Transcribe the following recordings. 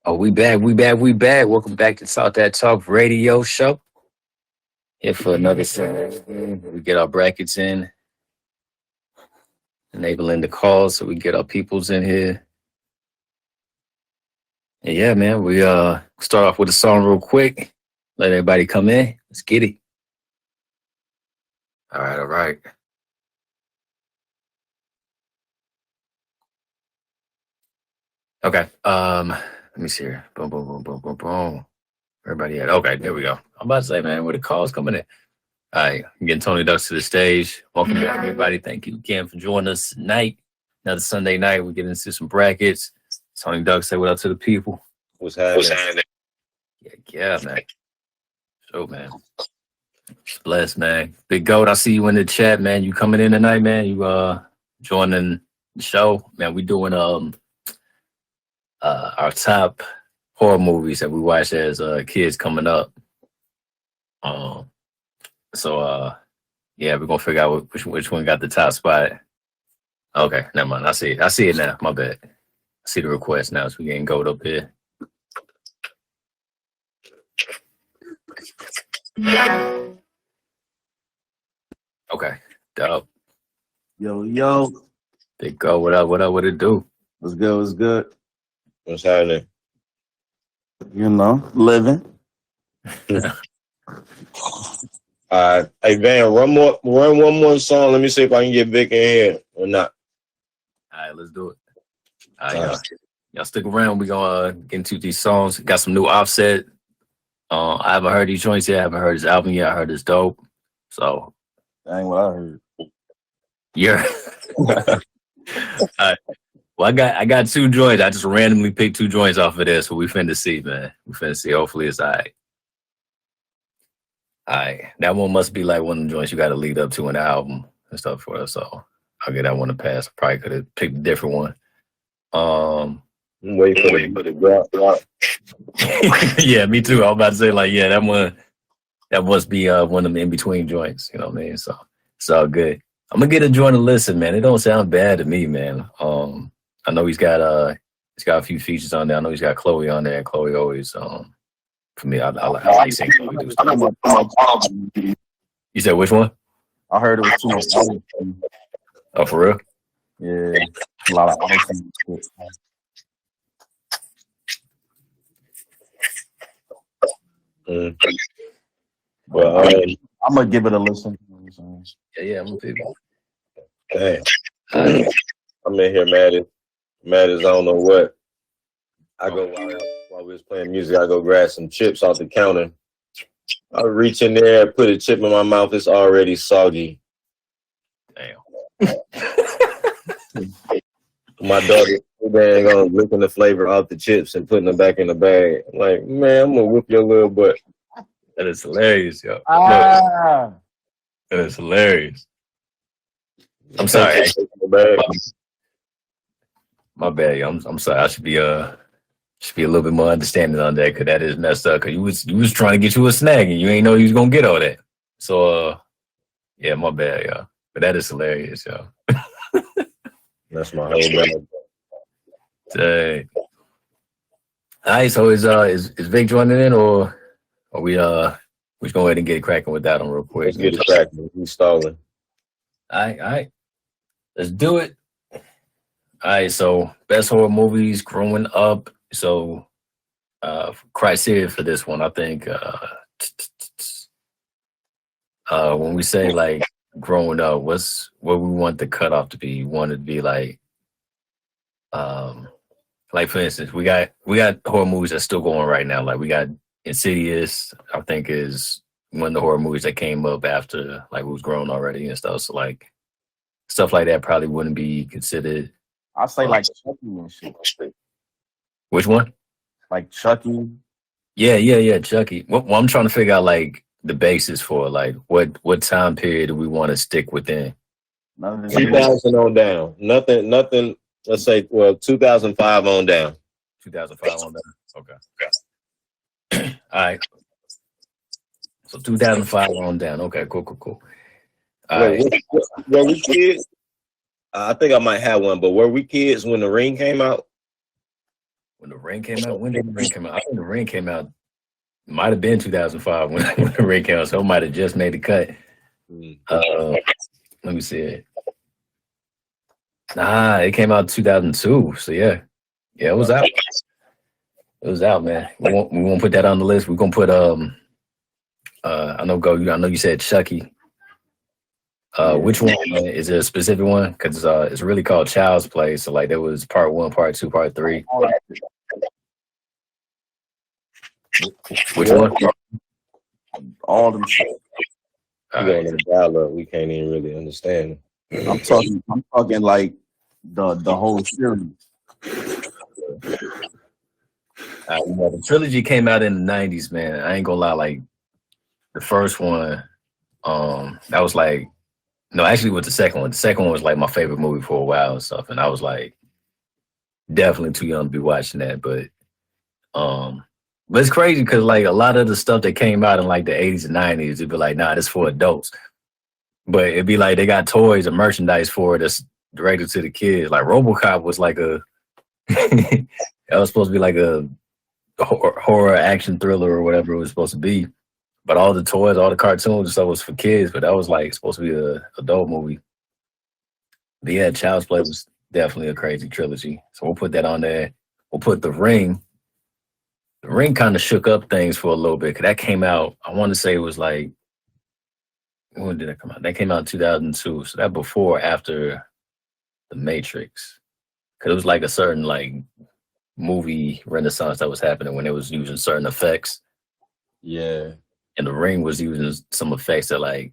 Oh, we back. Welcome back to Talk That Talk radio show. Here for another segment. We get our brackets in, enabling the calls so we get our peoples in here. And yeah, man, we start off with a song real quick. Let everybody come in. Let's get it. All right, all right. Okay. Let me see here. Boom, boom, boom, boom, boom, boom. Everybody at okay, there we go. I'm about to say, man, where the calls coming in. All right, I'm getting Tony Ducks to the stage. Welcome back, everybody. Thank you again for joining us tonight. Another Sunday night. We get into some brackets. Tony Ducks, say what up to the people. What's happening? Yeah, man. So, man. Just blessed, man. Big Goat, I see you in the chat, man. You coming in tonight, man? You joining the show, man? We doing our top horror movies that we watched as kids coming up. Yeah, we're gonna figure out which one got the top spot. Okay, never mind. I see it now. My bad. I see the request now, so we getting Goat up here. Okay, dope. Yo. Big Goat, what up? What it do? What's good? What's happening? Living. Hey Van, run one more song. Let me see if I can get Vic in here or not. All right, let's do it. All right, y'all stick around. We gonna get into these songs. Got some new Offset. I haven't heard these joints yet. I haven't heard his album yet. I heard it's dope. So That ain't what I heard. yeah. All right. Well, I got two joints. I just randomly picked two joints off of this, so we finna see, man. We finna see. Hopefully it's all right. All right. That one must be like one of the joints you got to lead up to an album and stuff for us. So I'll get that one to pass. I probably could have picked a different one. I'm waiting for the drop. Yeah, me too. I was about to say, like, yeah, that must be one of them in between joints. You know what I mean? So it's all good. I'm gonna get a joint to listen, man. It don't sound bad to me, man. I know he's got a few features on there. I know he's got Chloe on there. And Chloe always for me, I like seeing Chloe do stuff. You said which one? I heard it was too much. Oh, for real? Yeah, a lot of shit. Well, I'm gonna give it a listen. Yeah, I'm gonna pick hey, I'm in here mad as I don't know what. I go while we was playing music, I go grab some chips off the counter. I reach in there, put a chip in my mouth. It's already soggy. Damn. My daughter ain't gonna licking the flavor off the chips and putting them back in the bag. I'm like, man, I'm gonna whip your little butt. That is hilarious, yo. Ah. That is hilarious. I'm sorry. My bad, yo. I'm sorry. I should be a little bit more understanding on that, because that is messed up. Because you was trying to get you a snack and you ain't know you was gonna get all that. So yeah, my bad, yo. But that is hilarious, yo. That's my whole bag. Dang. All right, so is Vic joining in, or are we just go ahead and get it cracking with that one real quick? Let's get it cracking. He's stalling. All right. Let's do it. All right, so best horror movies growing up. So criteria for this one, I think when we say like growing up, what we want the cutoff to be? You want it to be like for instance, we got horror movies that's still going right now. Like we got Insidious, I think is one of the horror movies that came up after like we was grown already and stuff. So like stuff like that probably wouldn't be considered. I say like Chucky and shit. Which one? Like Chucky. Yeah, Chucky. Well, I'm trying to figure out like the basis for like what time period do we want to stick within? 2000 on down. Nothing. Let's say 2005 on down. 2005 on down. Okay. All right. So 2005 on down. Okay, cool. All right. Were we kids? I think I might have one, but were we kids when The Ring came out? When the Ring came out, when did the Ring come out? I think the Ring came out. Might have been 2005 when the Ring came out. So it might have just made the cut. Let me see it. Nah, it came out 2002. So yeah, it was out. It was out, man. We won't put that on the list. We're gonna put I know you said Chucky. Which one, man? Is it a specific one? Because it's really called Child's Play. So like there was part 1, part 2, part 3. Which one? All them shit. We can't even really understand. I'm talking like the whole series. The trilogy came out in the 90s, man. I ain't gonna lie, like the first one, that was like, no, actually with the second one. The second one was like my favorite movie for a while and stuff. And I was like definitely too young to be watching that. But it's crazy because like a lot of the stuff that came out in like the 80s and 90s, it'd be like, nah, this for adults. But it'd be like they got toys and merchandise for it that's directed to the kids. Like RoboCop was like that was supposed to be like a horror action thriller or whatever it was supposed to be. But all the toys, all the cartoons and stuff was for kids. But that was like supposed to be an adult movie. But yeah, Child's Play was definitely a crazy trilogy. So we'll put that on there. We'll put The Ring. The Ring kind of shook up things for a little bit because that came out, I want to say it was like, when did that come out? That came out in 2002. So that before or after The Matrix. Because it was like a certain like movie renaissance that was happening when it was using certain effects. Yeah. And The Ring was using some effects that the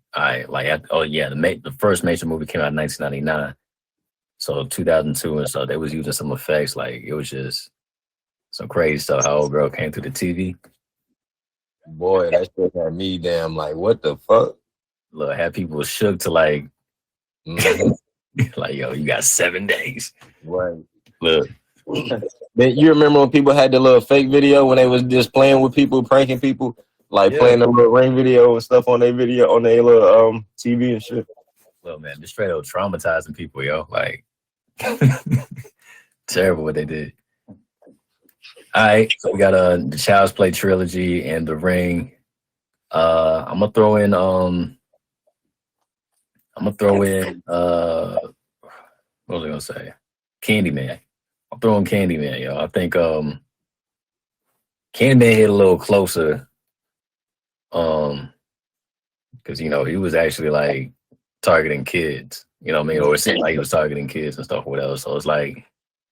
first Matrix movie came out in 1999. So 2002 and so they was using some effects, like it was just some crazy stuff. How old girl came through the TV. Boy, that shit had me damn like, what the fuck? Look, had people shook to like, like, yo, you got 7 days. Right. Look. You remember when people had the little fake video when they was just playing with people, pranking people, like playing the little Ring video and stuff on their video, on their little TV and shit? Well, man, just straight up traumatizing people, yo. Like, terrible what they did. All right, so we got the Child's Play trilogy and The Ring. I'm gonna throw in what was I gonna say? Candyman. I'm throwing Candyman, yo. I think Candyman hit a little closer. Because he was actually like targeting kids, you know what I mean? Or it seemed like he was targeting kids and stuff or whatever. So it's like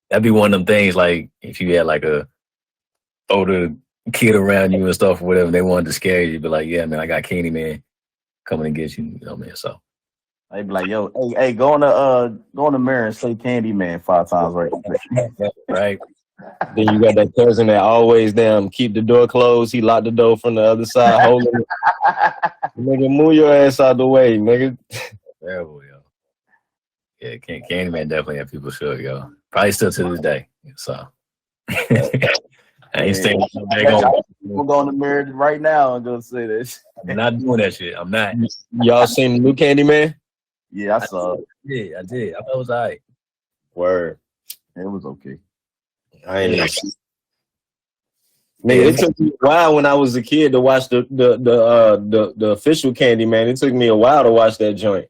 that'd be one of them things like if you had like a older kid around you and stuff or whatever, they wanted to scare you, you'd be like, yeah, man, I got Candyman coming to get you, you know what I mean? So they'd be like, yo, hey, go in the mirror and say Candyman 5 times right. Right. Then you got that cousin that always keep the door closed. He locked the door from the other side, holding it. Nigga, move your ass out the way, nigga. Terrible, yo. Yeah, Candyman definitely had people shook, yo. Probably still to this day. So I ain't staying back on. We'll go in the mirror right now and go say this. I'm not doing that shit. I'm not. Y'all seen the new Candyman? Yeah, I saw it. Yeah, I did. I thought it was all right. Word. It was okay. I ain't even. Nigga, it took me a while when I was a kid to watch the official Candyman. It took me a while to watch that joint.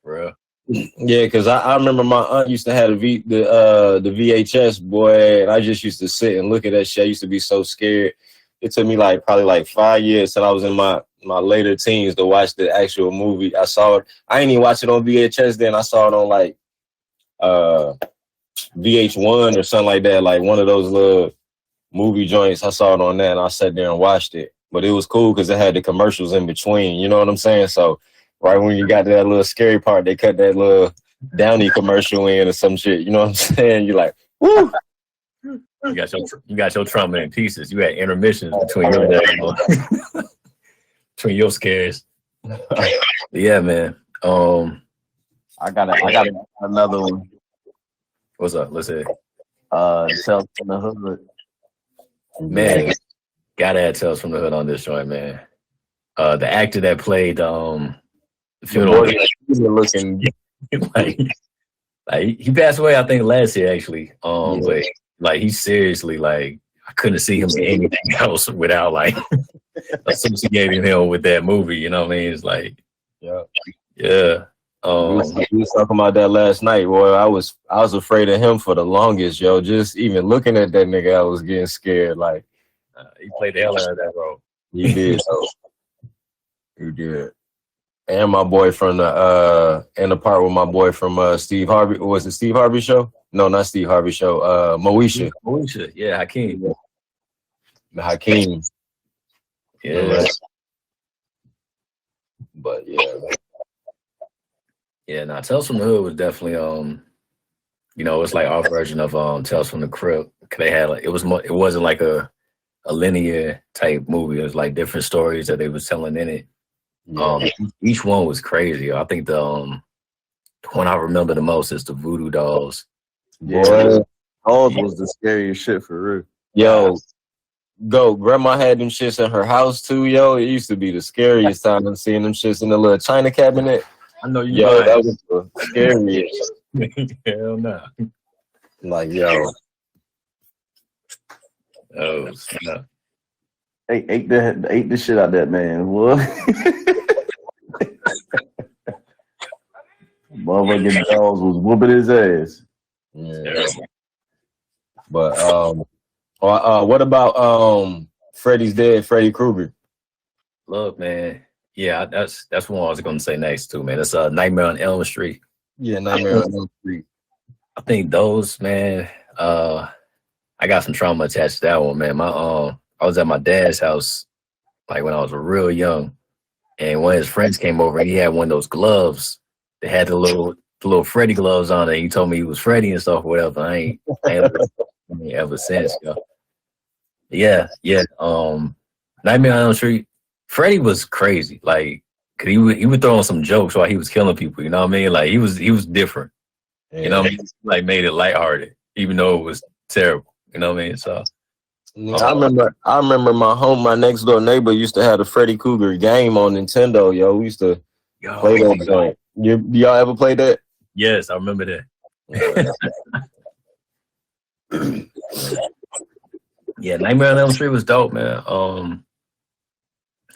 Bro. Yeah, because I remember my aunt used to have the VHS, boy, and I just used to sit and look at that shit. I used to be so scared. It took me probably 5 years till I was in my later teens to watch the actual movie. I saw it. I ain't even watch it on VHS then. I saw it on VH1 or something like that, like one of those little movie joints. I saw it on that and I sat there and watched it. But it was cool because it had the commercials in between, you know what I'm saying? So right when you got to that little scary part, they cut that little Downy commercial in or some shit, you know what I'm saying? You're like, woo! You got your trauma in pieces. You had intermissions between between your scares. Yeah, man. I got another one. What's up? Let's see. Tales from the Hood. Man, gotta add Tales from the Hood on this joint, man. The actor that played looking like he passed away, I think, last year actually. But Like, he seriously, like, I couldn't see him in anything else without, like, associating him with that movie. You know what I mean? It's like, Yeah. yeah. We was talking about that last night, boy. I was afraid of him for the longest, yo. Just even looking at that nigga, I was getting scared. Like, he played the hell out of that role. he did. He did. And my boy from the and the part with my boy from Steve Harvey. Was it Steve Harvey show? No, not Steve Harvey show. Moesha. Moesha, yeah, Hakeem. Hakeem. Yeah. But yeah. Yeah, now Tales from the Hood was definitely you know, it's like our version of Tales from the Crypt. They had like it wasn't like a linear type movie. It was like different stories that they was telling in it. Yeah. Each one was crazy. I think the one I remember the most is the Voodoo Dolls. Yeah, Dolls was the scariest shit for real. Yo, grandma had them shits in her house too, yo. It used to be the scariest time I'm seeing them shits in the little china cabinet. I know you. Yo, that was the scariest. Hell no. Like, yo. Oh, snap. Ate the shit out of that man. What? Motherfucking Dolls was whooping his ass. Yeah. But what about Freddy's Dead, Freddy Krueger? Look, man. Yeah, that's what I was gonna say next too, man. It's Nightmare on Elm Street. Yeah, Nightmare on Elm Street. I think those, man, I got some trauma attached to that one, man. I was at my dad's house like when I was real young, and one of his friends came over and he had one of those gloves. They had the little Freddy gloves on it. He told me he was Freddy and stuff, whatever. I ain't ever since, yo. Yeah. Nightmare on Elm Street. Freddy was crazy. Like, 'cause he would throw on some jokes while he was killing people. You know what I mean? Like, he was different. Yeah. You know what I mean? Like, made it lighthearted, even though it was terrible. You know what I mean? So I remember my next door neighbor used to have the Freddy Krueger game on Nintendo, yo. We used to play that joint. Y'all ever played that? Yes, I remember that. Yeah, Nightmare on Elm Street was dope, man.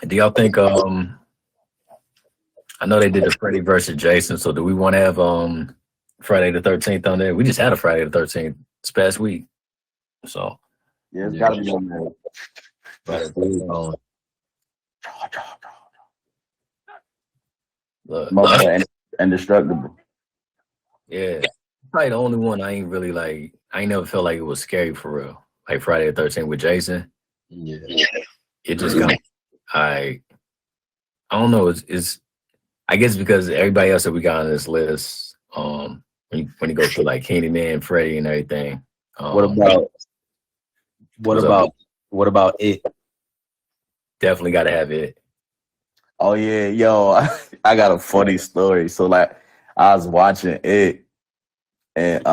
Do y'all think I know they did the Freddy versus Jason, so do we want to have Friday the 13th on there? We just had a Friday the 13th this past week. So yeah, it's gotta be on there. Look, Indestructible. yeah. Probably the only one I ain't really like. I ain't never felt like it was scary for real. Like Friday the 13th with Jason. Yeah. It just kind of, I don't know. It's I guess because everybody else that we got on this list, when you go through like Candyman, Freddy, and everything. What about it? Definitely got to have it. Oh yeah, yo, I got a funny story. So like, I was watching it, and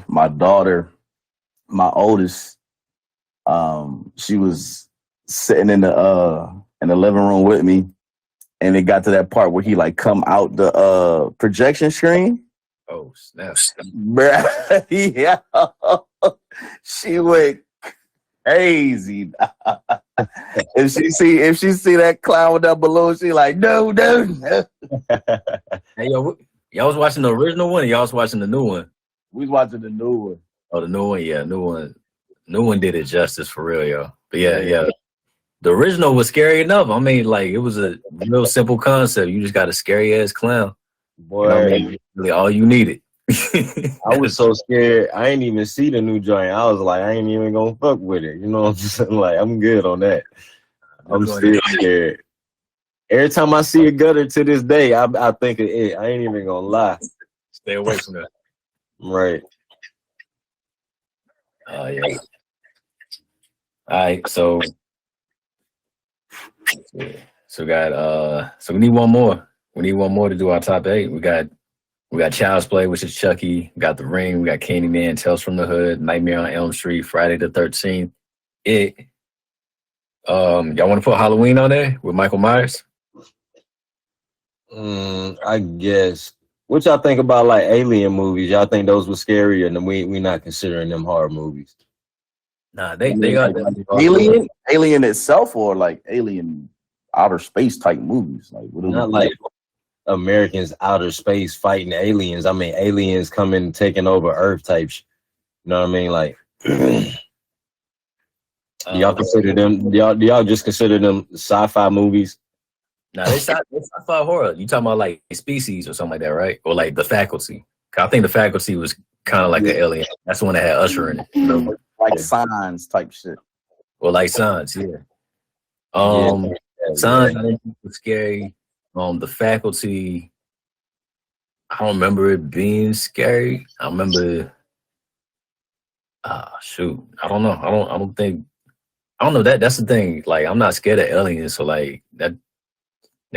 my daughter, my oldest, she was sitting in the living room with me, and it got to that part where he like come out the projection screen. Oh snap! Bruh, yeah, she went crazy. If she see that clown with that balloon, she like no. Hey yo, y'all was watching the original one, or y'all was watching the new one? We was watching the new one. Oh, the new one, yeah, new one did it justice for real, yo. But yeah. The original was scary enough. I mean, like it was a real simple concept. You just got a scary ass clown. Boy, you know what I mean? Really all you needed. I was so scared. I ain't even see the new joint. I was like, I ain't even gonna fuck with it. You know what I'm saying? Like, I'm good on that. I'm still scared. Every time I see a gutter to this day, I think of it. I ain't even gonna lie. Stay away from that. Right. Yeah. All right, so we got so we need one more. We need one more to do our top 8. We got Child's Play, which is Chucky. We got The Ring. We got Candyman, Tales from the Hood, Nightmare on Elm Street, Friday the 13th. It. Y'all want to put Halloween on there with Michael Myers? I guess. What y'all think about like alien movies? Y'all think those were scary, and we not considering them horror movies? Nah, they got alien itself, or like alien outer space type movies. Like what not like Americans outer space fighting aliens. I mean, aliens coming taking over Earth type. You know what I mean? Like, do y'all consider them? Do y'all just consider them sci-fi movies? Nah, they sci-fi horror. You talking about like Species or something like that, right? Or like The Faculty? I think The Faculty was kind of like an alien. That's the one that had Usher in it. You know? Like Signs type shit. Or like Signs, yeah. Signs, I think was scary. The Faculty, I don't remember it being scary. I remember. Shoot, I don't know. I don't know. That's the thing. Like, I'm not scared of aliens, so like that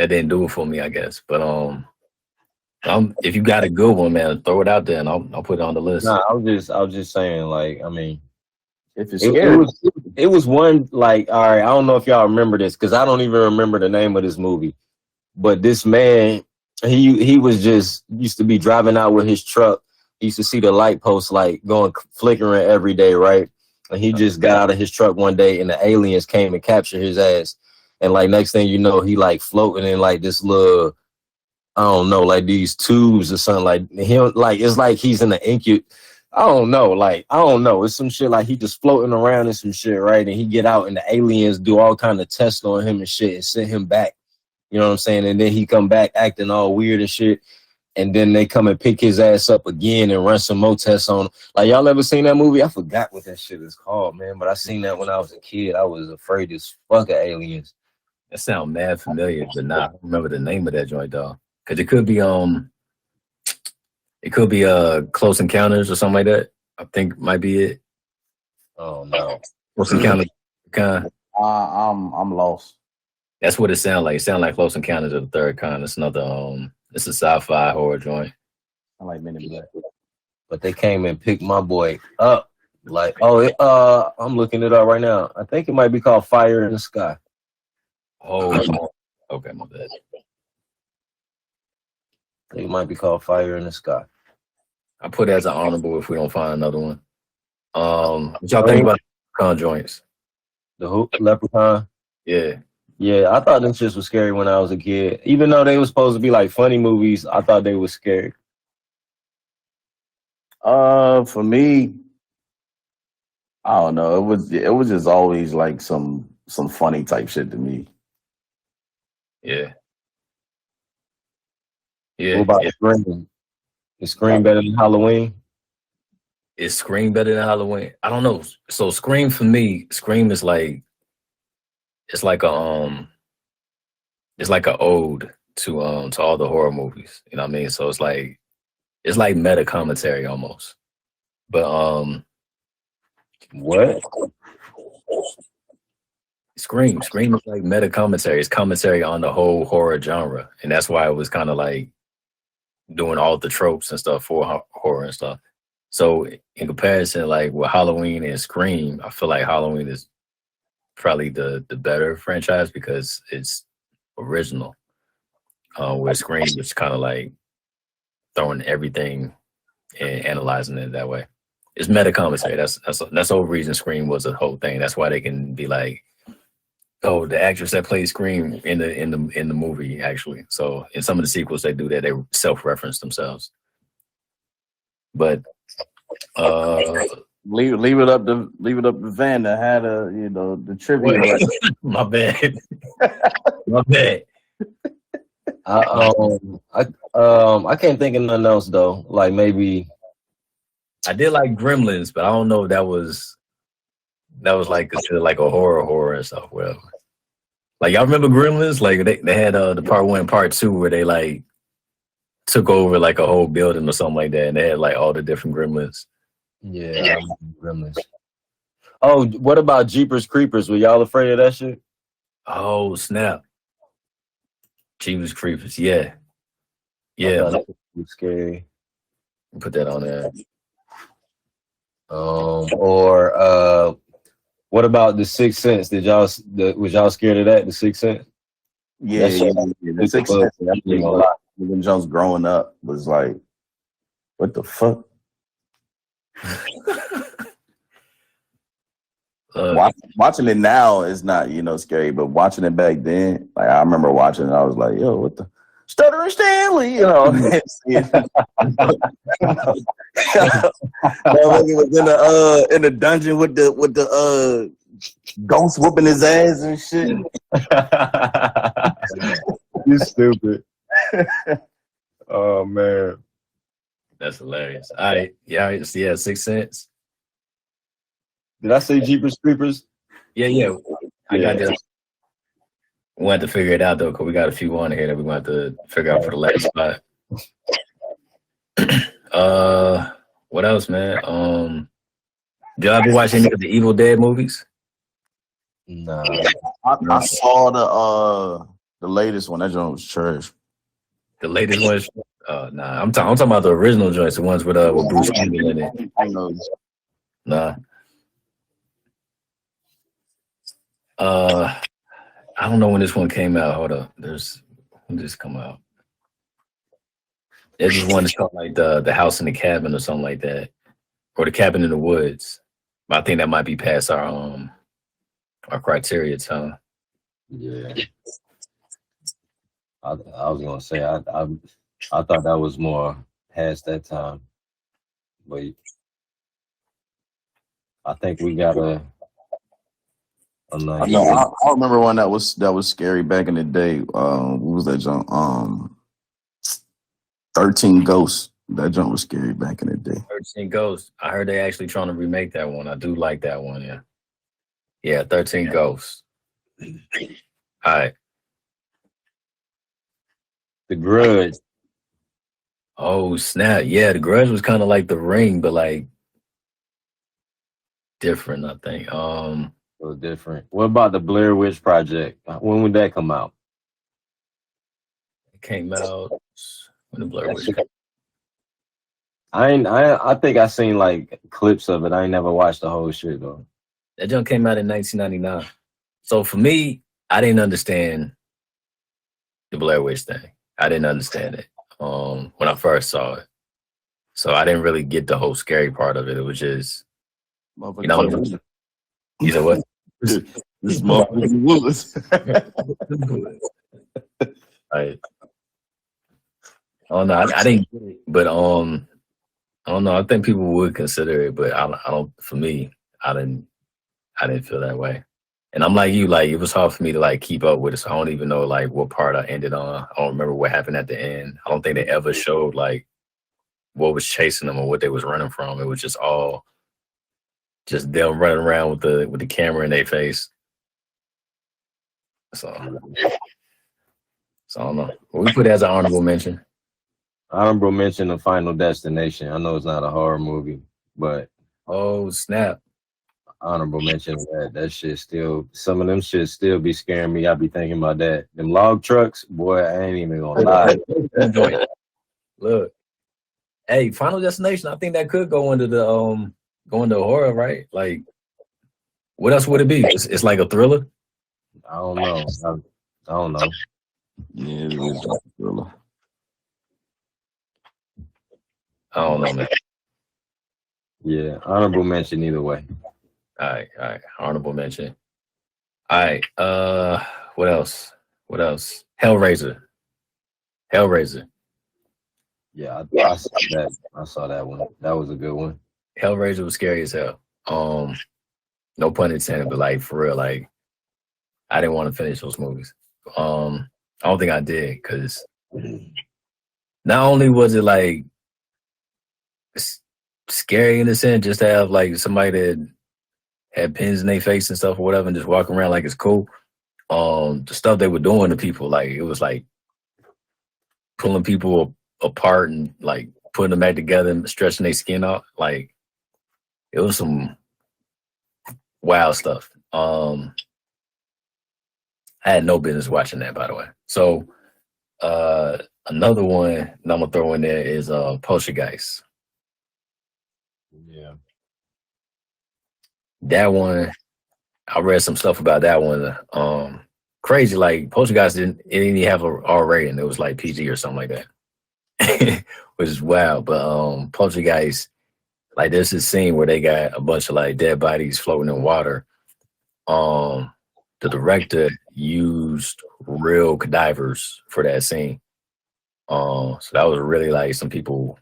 didn't do it for me, I guess. But if you got a good one, man, throw it out there, and I'll put it on the list. Nah, I was just saying, like, I mean, if it's scary, it was one, like, all right, I don't know if y'all remember this, because I don't even remember the name of this movie. But this man, he was just used to be driving out with his truck. He used to see the light post like going flickering every day, right? And he just got out of his truck one day, and the aliens came and captured his ass. And like next thing you know, he like floating in like this little, I don't know, like these tubes or something. Like him, like it's like he's in the incubator. I don't know. It's some shit like he just floating around in some shit, right? And he get out, and the aliens do all kind of tests on him and shit, and send him back. You know what I'm saying? And then he come back acting all weird and shit. And then they come and pick his ass up again and run some more tests on him. Like, y'all ever seen that movie? I forgot what that shit is called, man. But I seen that when I was a kid. I was afraid as fuck of aliens. That sound mad familiar, but not. I don't remember the name of that joint, though. Because it could be Close Encounters or something like that. I think might be it. Oh no, Close Encounters. I'm lost. That's what it sounds like. It sounds like Close Encounters of the Third Kind. It's another it's a sci-fi horror joint. I like Men in Black. But they came and picked my boy up. Like, I'm looking it up right now. I think it might be called Fire in the Sky. Oh, okay, my bad. I think it might be called Fire in the Sky. I put it as an honorable if we don't find another one. What y'all think about Leprechaun joints? The who? Leprechaun? Yeah. Yeah, I thought them shits was scary when I was a kid. Even though they were supposed to be like funny movies, I thought they were scary. For me, I don't know. It was just always like some funny type shit to me. Yeah. What about Scream? Is Scream better than Halloween? Is Scream better than Halloween? I don't know. So Scream for me, Scream is like it's like a ode to all the horror movies. You know what I mean? So it's like meta commentary almost. But what? Scream is like meta commentary. It's commentary on the whole horror genre, and that's why it was kind of like doing all the tropes and stuff for horror and stuff. So in comparison, like with Halloween and Scream, I feel like Halloween is probably the better franchise because it's original. Where Scream is kind of like throwing everything and analyzing it that way. It's meta commentary. That's the whole reason Scream was a whole thing. That's why they can be like, oh, the actress that plays Scream in the movie actually. So in some of the sequels they do that. They self-reference themselves. But leave it up to Van that had the trivia. My bad. My bad. I can't think of nothing else though. Like maybe I did like Gremlins, but I don't know if that was like considered like a horror and stuff. Well, like y'all remember Gremlins? Like they had the part 1 and part 2 where they like took over like a whole building or something like that, and they had like all the different Gremlins. Yeah. Gremlins. Oh, what about Jeepers Creepers? Were y'all afraid of that shit? Oh snap! Jeepers Creepers, yeah. That was scary. Put that on there. Or what about The Sixth Sense? Was y'all scared of that? The Sixth Sense? Yeah, The Sixth Sense. When Jones growing up was like, what the fuck? Watching it now is not, scary, but watching it back then, like I remember watching it, I was like, yo, what the Stuttering Stanley, Motherfucker was in the dungeon with the ghost whooping his ass and shit. You stupid. Oh man. That's hilarious. All right. Yeah, 6 cents. Did I say Jeepers Creepers? Yeah. I got this. We have to figure it out though, because we got a few on here that we want to figure out for the last spot. What else, man? Did y'all ever watch any of the Evil Dead movies? No. I saw the latest one. That joint was trash. The latest ones? Nah. I'm talking about the original joints, the ones with Bruce Campbell in it. Nah. I don't know when this one came out. Hold up. When did this come out? There's this one that's called like the House in the Cabin or something like that. Or the Cabin in the Woods. But I think that might be past our criteria time. Yeah. I was gonna say I thought that was more past that time. But I think we got a nice. I remember one that was scary back in the day. What was that junk? 13 Ghosts. That junk was scary back in the day. 13 Ghosts. I heard they actually trying to remake that one. I do like that one, yeah. Yeah, 13 Ghosts. All right. The Grudge. Oh, snap. Yeah, The Grudge was kind of like The Ring, but like different, I think. It was different. What about the Blair Witch Project? When would that come out? It came out when the Blair Witch came out. I think I seen like clips of it. I ain't never watched the whole shit though. That junk came out in 1999. So for me, I didn't understand the Blair Witch thing. I didn't understand it when I first saw it. So I didn't really get the whole scary part of it. It was just, you know what? This motherfucker was. I don't know. I didn't get it, but I don't know. I think people would consider it, but I don't. For me, I didn't feel that way. And I'm like you, like it was hard for me to like keep up with it. So I don't even know like what part I ended on. I don't remember what happened at the end. I don't think they ever showed like what was chasing them or what they was running from. It was just all just them running around with the camera in their face. So I don't know. What we put as an honorable mention. Honorable mention of Final Destination. I know it's not a horror movie, but oh snap. Honorable mention of that shit still, some of them shit still be scaring me. I be thinking about that. Them log trucks, boy, I ain't even gonna lie. Look, hey, Final Destination, I think that could go into the horror, right? Like, what else would it be? It's like a thriller. I don't know. I don't know. Yeah, it is like a thriller. I don't know, man. Yeah, honorable mention either way. All right. Honorable mention. All right. What else? Hellraiser. Yeah, I saw that one. That was a good one. Hellraiser was scary as hell. No pun intended, but like for real, like I didn't want to finish those movies. I don't think I did because not only was it like scary in a sense, just to have like somebody that had pins in their face and stuff or whatever, and just walking around like it's cool. The stuff they were doing to people, like it was like pulling people apart and like putting them back together and stretching their skin out. Like it was some wild stuff. I had no business watching that, by the way. So another one that I'm gonna throw in there is Poltergeist. Yeah. That one, I read some stuff about that one. crazy. Like Poltergeist didn't even have a R rating. It was like PG or something like that, which is wild. But Poltergeist, like there's this scene where they got a bunch of like dead bodies floating in water. The director used real cadavers for that scene. So that was really like some people,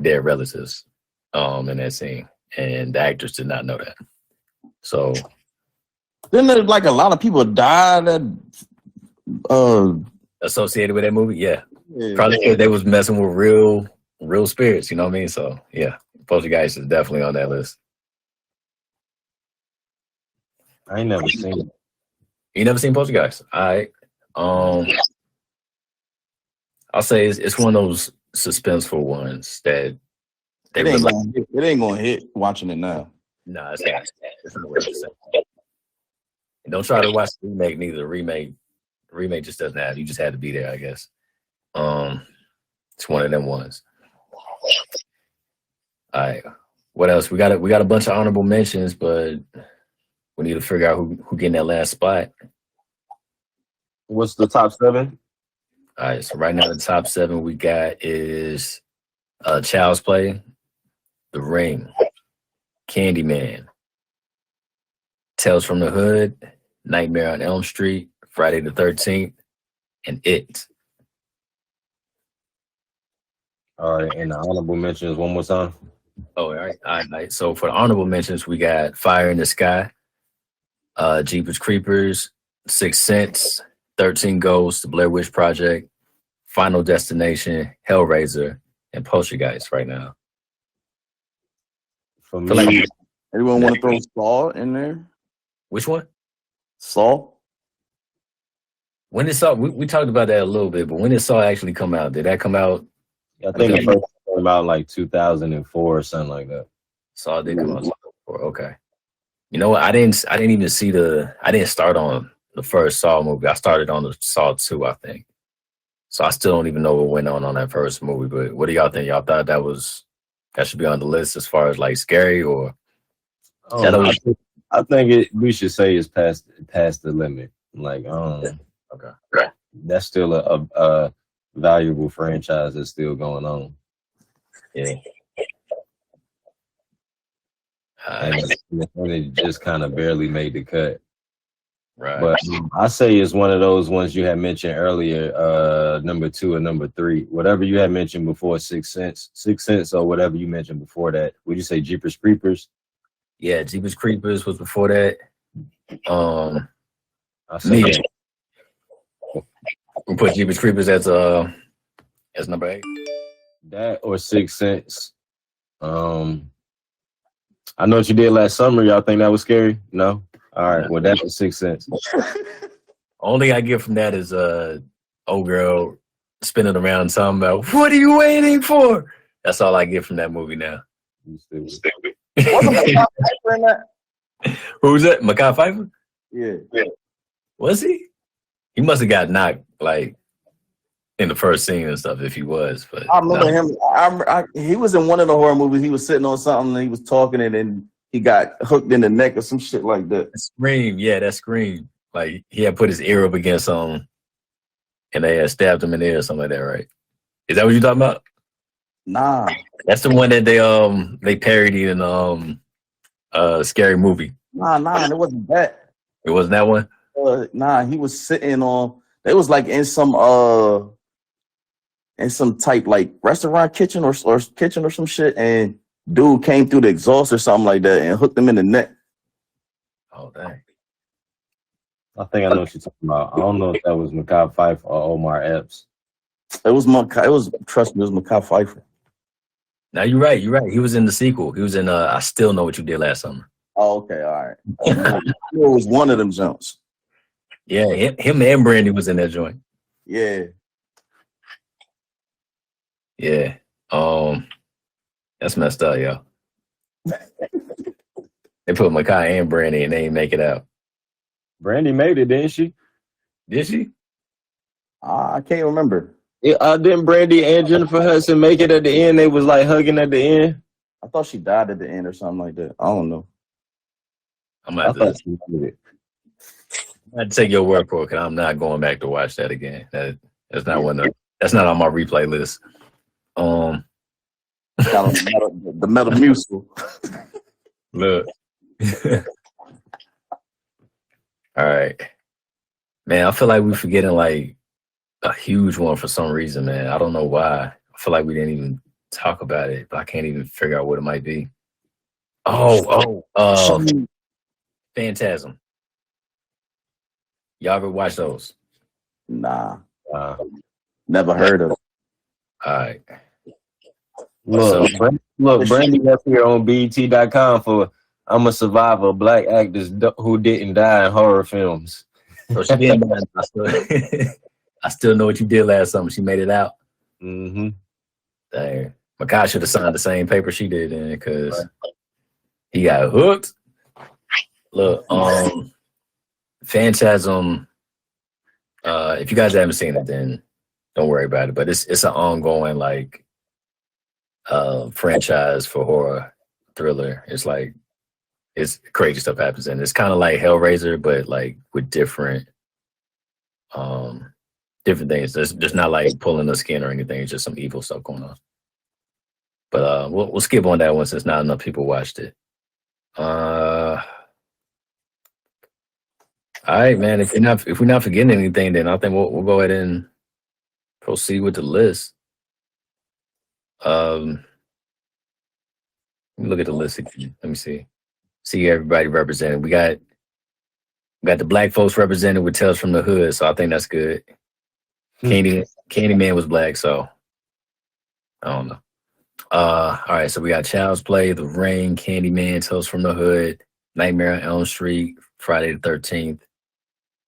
their relatives, in that scene, and the actors did not know that. So then there's like a lot of people died that associated with that movie, yeah. Probably because they was messing with real spirits, you know what I mean? So yeah, Poltergeist is definitely on that list. I ain't never seen it. You never seen Poltergeist? All right. I'll say it's one of those suspenseful ones that they it ain't gonna hit watching it now. Nah, it's not what it's saying. And don't try to watch the remake neither. The remake just doesn't have. You just had to be there, I guess. It's one of them ones. All right. What else? We got a bunch of honorable mentions, but we need to figure out who getting that last spot. What's the top 7? All right. So right now the top 7 we got is Child's Play, The Ring, Candyman, Tales from the Hood, Nightmare on Elm Street, Friday the 13th, and It. All right, and the honorable mentions one more time. Oh, all right. So for the honorable mentions, we got Fire in the Sky, Jeepers Creepers, Sixth Sense, 13 Ghosts, The Blair Witch Project, Final Destination, Hellraiser, and Poltergeist right now. For me, anyone want to throw Saw in there? Which one? Saw? When did Saw? We talked about that a little bit, but when did Saw actually come out? Did that come out? I think the first one came out like 2004 or something like that. Saw did come out 2004. Okay. You know what? I didn't even see I didn't start on the first Saw movie. I started on the Saw 2, I think. So I still don't even know what went on that first movie. But what do y'all think? Y'all thought that should be on the list as far as like scary or? I think we should say it's past the limit. Like, okay. That's still a valuable franchise that's still going on. Yeah. And it just kind of barely made the cut. Right. But I say it's one of those ones you had mentioned earlier, number 2 and number 3. Whatever you had mentioned before, Sixth Sense, or whatever you mentioned before that. Would you say Jeepers Creepers? Yeah, Jeepers Creepers was before that. I say we put Jeepers Creepers as number 8. That or Sixth Sense. I know what you did last summer. Y'all think that was scary? No? All right. Well, that's a Sixth Sense. Only I get from that is old girl spinning around talking about, what are you waiting for? That's all I get from that movie now. Wasn't Makai Pfeiffer in that? Who's that? Makai Pfeiffer? Yeah. Was he? He must have got knocked like in the first scene and stuff if he was. But I remember him. He was in one of the horror movies. He was sitting on something and he was talking and then he got hooked in the neck or some shit like that. Scream. Yeah, that Scream. Like he had put his ear up against something and they had stabbed him in the ear or something like that, right? Is that what you're talking about? Nah. That's the one that they parodied in Scary Movie. Nah, it wasn't that. It wasn't that one? Nah, he was sitting on. It was like in some type like restaurant kitchen or kitchen or some shit, and dude came through the exhaust or something like that and hooked him in the neck. Oh dang! I think I know what you're talking about. I don't know if that was Makai Pfeiffer or Omar Epps. It was trust me, it was Makai Pfeiffer. Now you're right. He was in the sequel. He was in I Still Know What You Did Last Summer. Oh, okay, all right. It was one of them jumps. Yeah, him and Brandy was in that joint. Yeah. Yeah. That's messed up, yo. They put Makai and Brandy and they didn't make it out. Brandy made it, didn't she? Did she? I can't remember. Didn't Brandy and Jennifer Hudson make it at the end? They was like hugging at the end. I thought she died at the end or something like that. I don't know. I thought she made it. I'd take your word for it, because I'm not going back to watch that again. That's not that's not on my replay list. Got the metal musical. Look. All right. Man, I feel like we're forgetting like a huge one for some reason, man. I don't know why. I feel like we didn't even talk about it, but I can't even figure out what it might be. Phantasm. Y'all ever watch those? Nah. Never heard of it. All right. Look, Brandy up here on BET.com for I'm a survivor, black actors who didn't die in horror films. So she didn't die. I still know what you did last summer. She made it out. Mm-hmm. Dang. Makai should have signed the same paper she did in because he got hooked. Look, Phantasm. If you guys haven't seen it, then don't worry about it. But it's an ongoing like franchise for horror thriller. It's crazy stuff happens, and it's kind of like Hellraiser, but like with different things. There's not like pulling the skin or anything. It's just some evil stuff going on. But we'll skip on that one since not enough people watched it. All right, man. If we're not forgetting anything, then I think we'll go ahead and proceed with the list. Let me look at the list again. Let me see everybody represented. We got the black folks represented with Tales from the Hood, so I think that's good. Candyman was black, so I don't know. All right, so we got Child's Play, The Ring, Candyman, Tales from the Hood, Nightmare on Elm Street, Friday the 13th,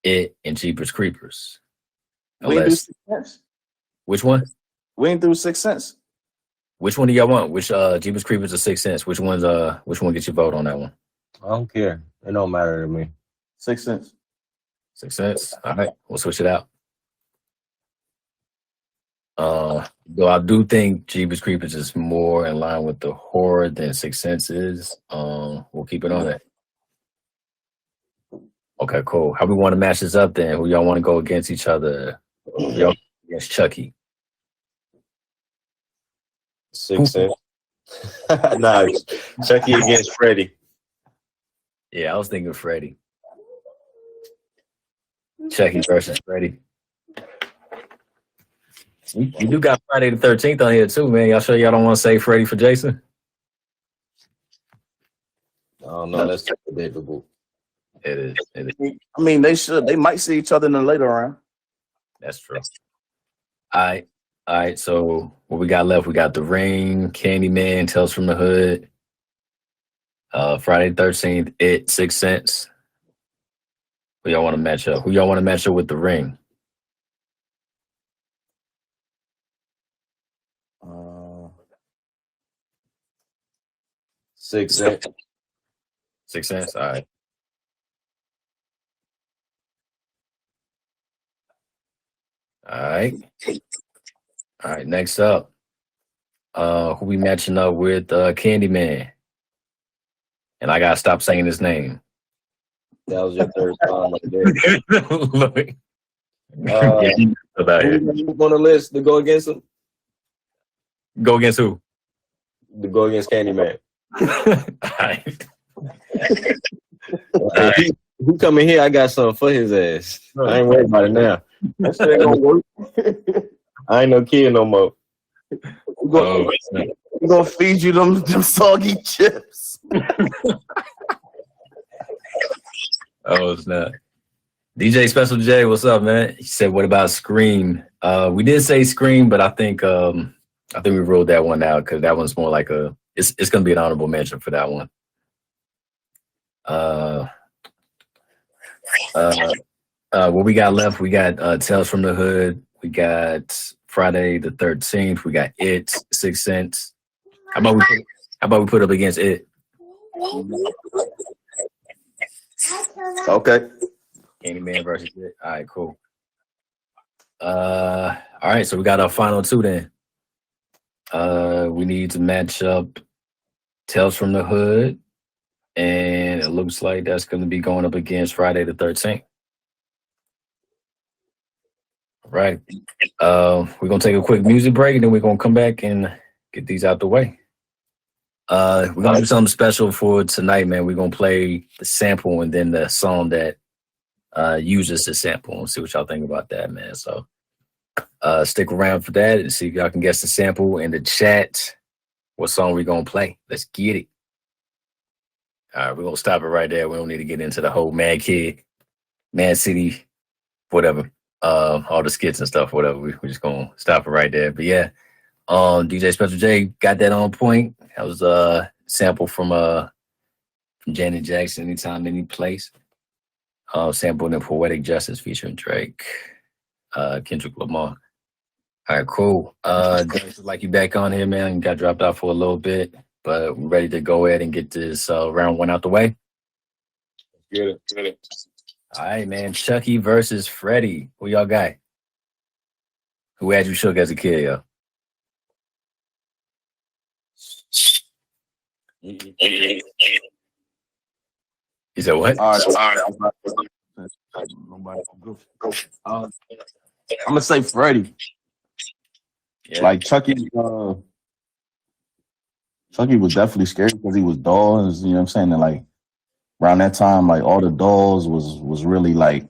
It, and Jeepers Creepers. Which one? We ain't through Sixth Sense. Which one do y'all want? Which Jeepers Creepers or Sixth Sense? Which one gets your vote on that one? I don't care. It don't matter to me. Sixth Sense. Sixth Sense. All right, we'll switch it out. Though I do think Jeepers Creepers is more in line with the horror than Sixth Sense is. We'll keep it on that. Okay, cool. How we want to match this up then? Who y'all want to go against each other? Y'all against Chucky? Sixth Sense. Nah, Chucky against Freddy. Yeah, I was thinking Freddy. Chucky versus Freddy. You do got Friday the 13th on here too, man. Y'all sure y'all don't want to say Freddy for Jason? I don't know. That's predictable. It is. I mean, they should. They might see each other in the later round. That's true. All right. So what we got left? We got The Ring, Candyman, Tales from the Hood, Friday the 13th, It, Sixth Sense. Who y'all want to match up? Who y'all want to match up with The Ring? Sixth Sense. Sixth Sense. All right. All right. Next up, who we matching up with? Candyman. And I gotta stop saying his name. That was your third time right there. About it. Who on the list to go against him? Go against who? To go against Candyman. All right. Who coming here? I got something for his ass. I ain't worried about it now. That shit ain't gonna work. I ain't no kid no more. We're gonna feed you them soggy chips. Oh, it's not. DJ Special J, what's up, man? He said, "What about Scream?" We did say Scream, but I think we ruled that one out because that one's more like it's gonna be an honorable mention for that one. What we got left? We got Tales from the Hood. We got Friday the 13th. We got It, Sixth Sense. How about we put up against It? Okay. Candyman versus It. All right, cool. All right, so we got our final two then. We need to match up Tales from the Hood, and it looks like that's going to be going up against Friday the 13th. Right. We're gonna take a quick music break and then we're gonna come back and get these out the way. We're gonna do something special for tonight, man. We're gonna play the sample and then the song that uses the sample and see what y'all think about that, man. So stick around for that and see if y'all can guess the sample in the chat. What song we gonna play? Let's get it. All right, we're gonna stop it right there. We don't need to get into the whole Mad Kid, Mad City, whatever. All the skits and stuff, whatever. We're just gonna stop it right there. But yeah, DJ Special J got that on point. That was a sample from Janet Jackson, Anytime, Any Place. Sampled in Poetic Justice featuring Drake, Kendrick Lamar. All right, cool. Like you back on here, man. Got dropped out for a little bit, but we're ready to go ahead and get this round one out the way. Get it. All right, man. Chucky versus Freddie. Who y'all got? Who had you shook as a kid, yo? You said what? All right. I'm gonna say Freddie. Yeah. Like Chucky was definitely scary because he was dolls. You know what I'm saying? And like around that time, like all the dolls was really like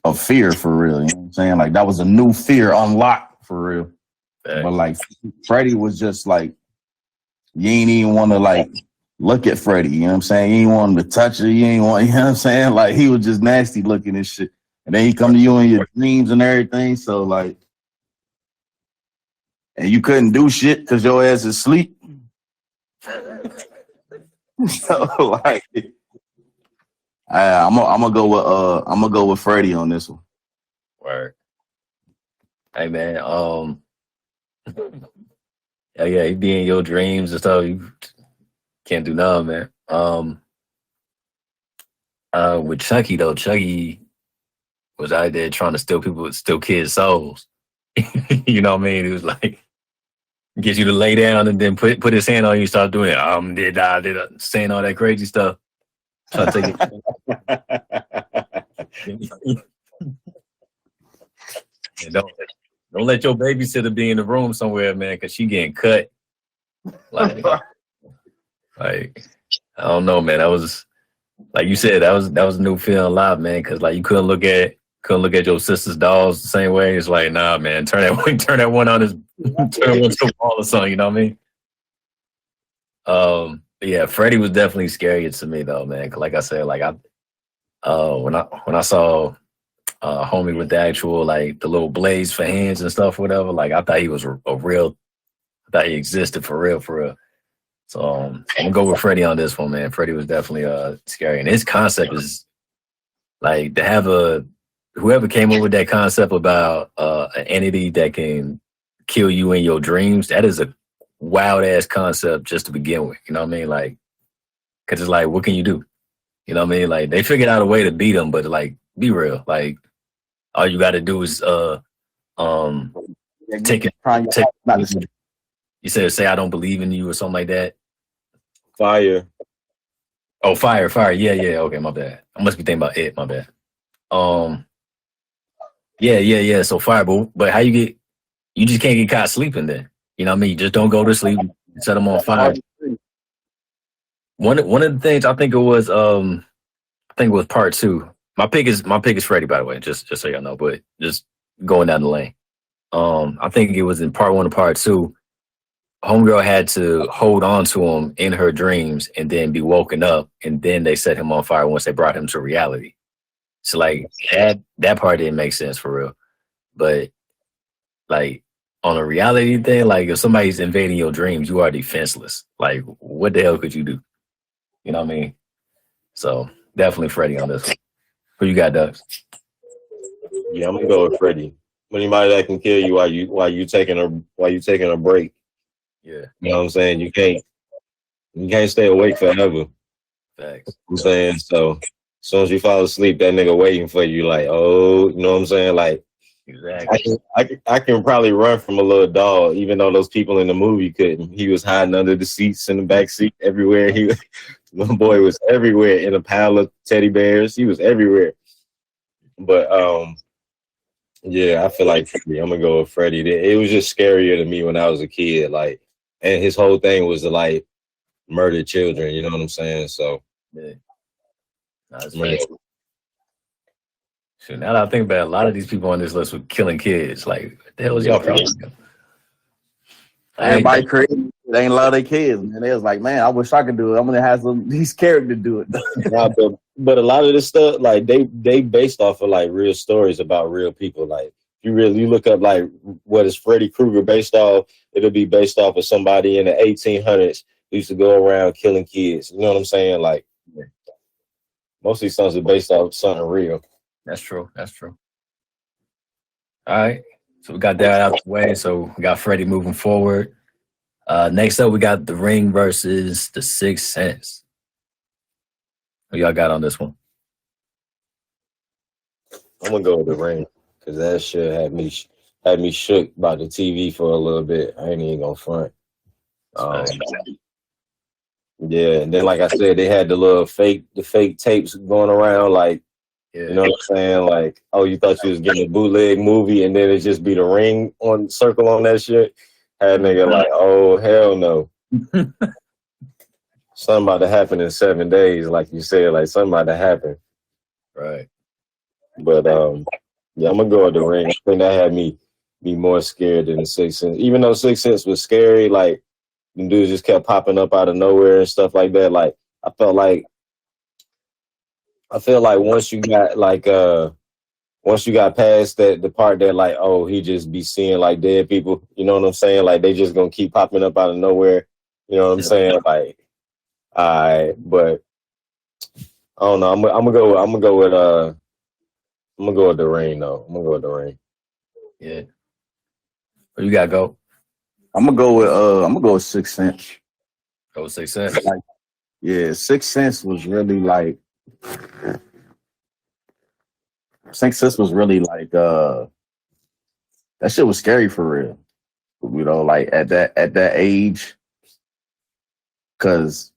a fear for real. You know what I'm saying? Like that was a new fear unlocked for real. Thanks. But like Freddie was just like you ain't even want to like look at Freddie. You know what I'm saying? You ain't want him to touch her. You ain't want. You know what I'm saying? Like he was just nasty looking and shit. And then he come to you in your dreams and everything. So like. And you couldn't do shit because your ass is asleep. So like, I'm gonna go with Freddie on this one. Word. Hey man, yeah, he be in your dreams and stuff. You can't do nothing, man. With Chucky though, Chucky was out there trying to steal kids' souls. You know what I mean? It was like get you to lay down and then put his hand on you, start doing it. Saying all that crazy stuff. Trying to take it. And don't let your babysitter be in the room somewhere, man, because she getting cut. Like I don't know, man. That was like you said. That was a new feeling live, man. Because like you couldn't look at your sister's dolls the same way. It's like, nah, man. Turn that one on his turn one to the wall or something. You know what I mean? Yeah, Freddie was definitely scarier to me though, man. 'Cause like I said, like when I saw homie with the actual like the little blades for hands and stuff, whatever. Like I thought he was a real. I thought he existed for real. So I'm gonna go with Freddie on this one, man. Freddie was definitely scary, and his concept is like to have whoever came up with that concept about an entity that can kill you in your dreams. That is a wild ass concept just to begin with. You know what I mean? Like, cause it's like, what can you do? You know what I mean? Like they figured out a way to beat him, but like, be real. Like all you got to do is take it. You said say I don't believe in you or something like that. Fire. Oh, fire. Yeah. Okay, my bad. I must be thinking about it. My bad. Yeah. So fire, but how you just can't get caught sleeping then. You know what I mean? You just don't go to sleep, set them on fire. One of the things I think it was part 2. My pick is Freddie, by the way, just so y'all know, but just going down the lane. I think it was in part 1 and part 2. Homegirl had to hold on to him in her dreams and then be woken up, and then they set him on fire once they brought him to reality. So like that part didn't make sense for real. But like on a reality thing, like if somebody's invading your dreams, you are defenseless. Like what the hell could you do? You know what I mean? So definitely Freddie on this one. Who you got, Ducks? Yeah, I'm gonna go with Freddie. Anybody that can kill you while you taking a break. Yeah. You know what I'm saying? You can't stay awake forever. Facts. I'm saying so. As soon as you fall asleep, that nigga waiting for you. Like, oh, you know what I'm saying? Like, exactly. I can probably run from a little dog, even though those people in the movie couldn't. He was hiding under the seats in the back seat everywhere. Little boy was everywhere in a pile of teddy bears. He was everywhere. But Yeah, I feel like Freddie. I'm gonna go with Freddie. It was just scarier to me when I was a kid. Like, and his whole thing was to like murder children. You know what I'm saying? So, Yeah. That's I mean, Shoot, now that I think about it, a lot of these people on this list were killing kids. Like, what the hell was y'all problem? Everybody crazy. They ain't love their kids, man. They was like, man, I wish I could do it. I'm gonna have these characters do it. nah, but a lot of this stuff, like they based off of like real stories about real people. Like, you look up like what is Freddy Krueger based off, it'll be based off of somebody in the 1800s who used to go around killing kids. You know what I'm saying? Like, most of these songs are based off something real. That's true. That's true. All right. So we got that out the way. So we got Freddie moving forward. Next up, we got The Ring versus The Sixth Sense. What y'all got on this one? I'm gonna go with The Ring because that shit had me shook by the TV for a little bit. I ain't even gonna front. Yeah, and then like I said, they had the fake tapes going around, like, you know what I'm saying? Like, oh, you thought you was getting a bootleg movie, and then it just be The Ring on circle on that shit. Had nigga like, oh hell no. Something about to happen in 7 days, like you said, like something about to happen. Right. But yeah, I'm gonna go with The Ring. I think that had me be more scared than The Sixth Sense. Even though Sixth Sense was scary, like the dudes just kept popping up out of nowhere and stuff like that. Like I feel like once you got past that the part that like, oh, he just be seeing like dead people, you know what I'm saying? Like they just gonna keep popping up out of nowhere. You know what I'm saying? Like, but I don't know. I'm gonna go with The Ring though. I'm gonna go with The Ring. Yeah. Where you gotta go? I'm gonna go with Sixth Sense. Go with Sixth Sense. Like, yeah, Sixth Sense was really like that shit was scary for real. You know, like at that age, cause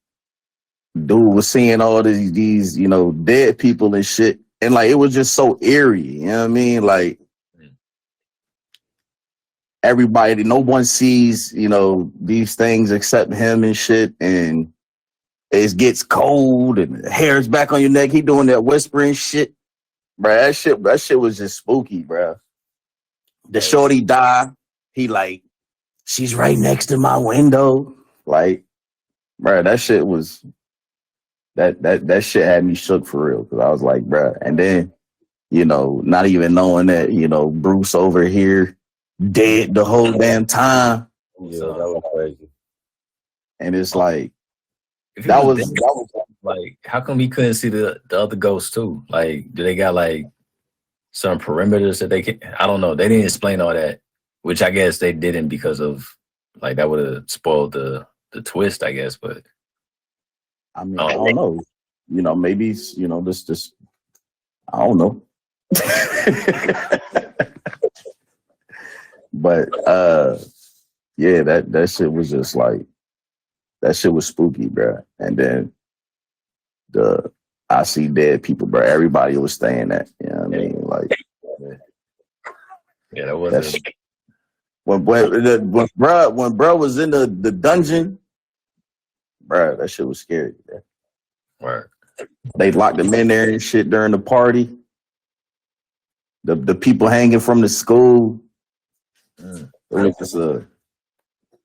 dude was seeing all these you know, dead people and shit, and like it was just so eerie. You know what I mean? Like everybody, no one sees, you know, these things except him and shit, and it gets cold and the hair's back on your neck. He doing that whispering shit, bro. That shit was just spooky, bro. The shorty died. He like, she's right next to my window. Like, bro, that shit was that shit had me shook for real. Cause I was like, bro. And then, you know, not even knowing that, you know, Bruce over here dead the whole damn time. Yeah, that was crazy. And it's like that was like, how come he couldn't see the other ghosts too? Like, do they got like some perimeters that they can? I don't know. They didn't explain all that, which I guess they didn't because of like that would have spoiled the twist, I guess. But I mean, I don't know. You know, maybe, you know, this I don't know. But yeah, that shit was just like, that shit was spooky, bro. And then I see dead people, bro. Everybody was staying that. You know what I mean? Like, yeah, that was when bro was in the dungeon, bro. That shit was scary, bro. Right. They locked them in there and shit during the party. The people hanging from the school.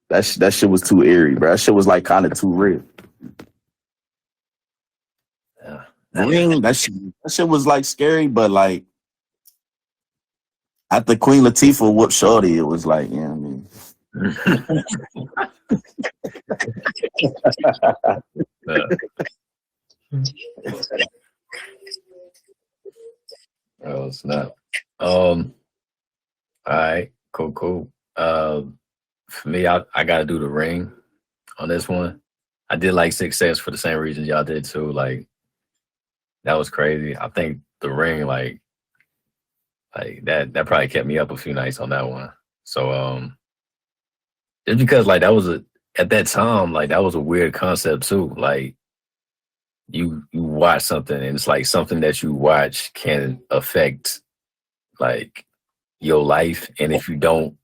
That shit was too eerie, bro. That shit was like kind of too real. Yeah. That shit was like scary, but like after Queen Latifah whooped Shorty, it was like, you know what I mean? Oh snap. All right, cool. For me, I gotta do The Ring on this one. I did like Sixth Sense for the same reasons y'all did too. Like that was crazy. I think The Ring, like that probably kept me up a few nights on that one. So just because like that was at that time, like that was a weird concept too. Like you watch something and it's like something that you watch can affect like your life, and if you don't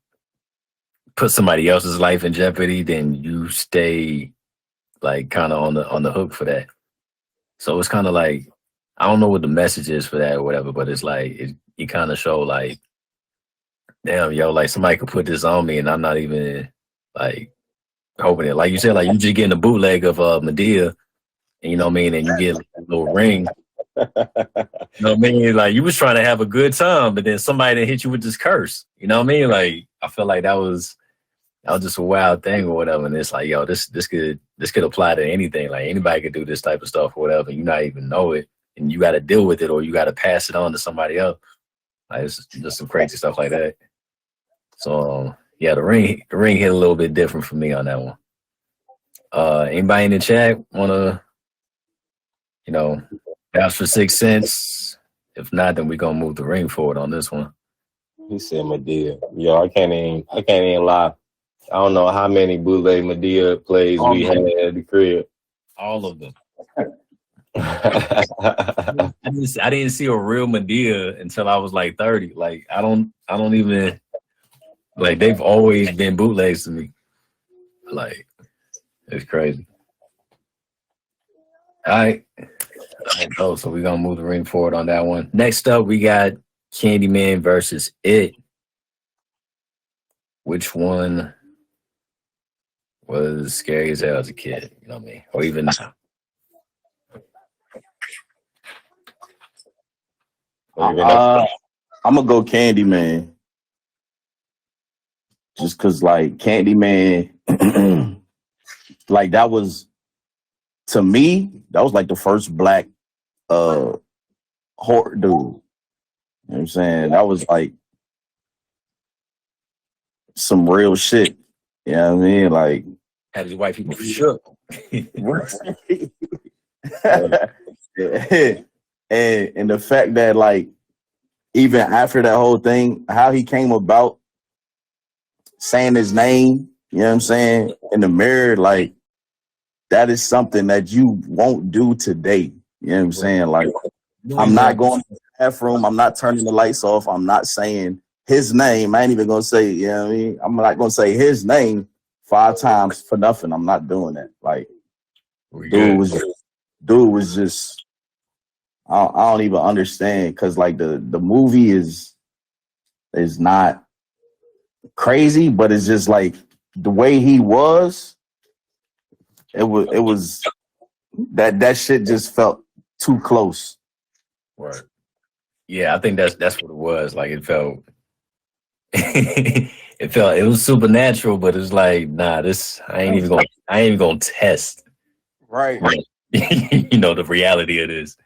put somebody else's life in jeopardy, then you stay like kind of on the hook for that. So it's kind of like I don't know what the message is for that or whatever, but it's like you kind of show like, damn, yo, like somebody could put this on me, and I'm not even like hoping it. Like you said, like you just getting a bootleg of Medea, and you know what I mean, and you get like, a little ring. You know what I mean? Like you was trying to have a good time, but then somebody that hit you with this curse. You know what I mean? Like I feel like that was just a wild thing or whatever. And it's like, yo, this could apply to anything. Like anybody could do this type of stuff or whatever. You not even know it, and you got to deal with it, or you got to pass it on to somebody else. Like it's just some crazy stuff like that. So yeah, the ring hit a little bit different for me on that one. Anybody in the chat wanna, ask for 6 cents? If not, then we're gonna move the ring forward on this one. He said Medea. Yo, I can't even lie. I don't know how many bootleg Medea plays we had at the crib. All of them. I didn't see a real Medea until I was like 30. Like I don't even like, they've always been bootlegs to me. Like it's crazy. All right. Oh, so we're gonna move the ring forward on that one. Next up, we got Candyman versus It. Which one was scary as hell as a kid? You know what I mean? Or even now? I'm gonna go Candyman, just cause like Candyman, like that was, to me, that was like the first black horror dude. You know what I'm saying? That was like some real shit. You know what I mean? Like had his white people shook. and the fact that like even after that whole thing, how he came about saying his name, you know what I'm saying, in the mirror, like that is something that you won't do today. You know what I'm saying? Like I'm not going to the bathroom, I'm not turning the lights off, I'm not saying his name. I ain't even gonna say, you know what I mean? I'm not gonna say his name 5 times for nothing. I'm not doing that. Like dude was just I don't even understand, because like the movie is not crazy, but it's just like the way he was, it was that shit just felt too close. Right. Yeah, I think that's what it was. Like it felt it was supernatural, but it's like, nah, this I ain't even gonna test. Right. The reality of this.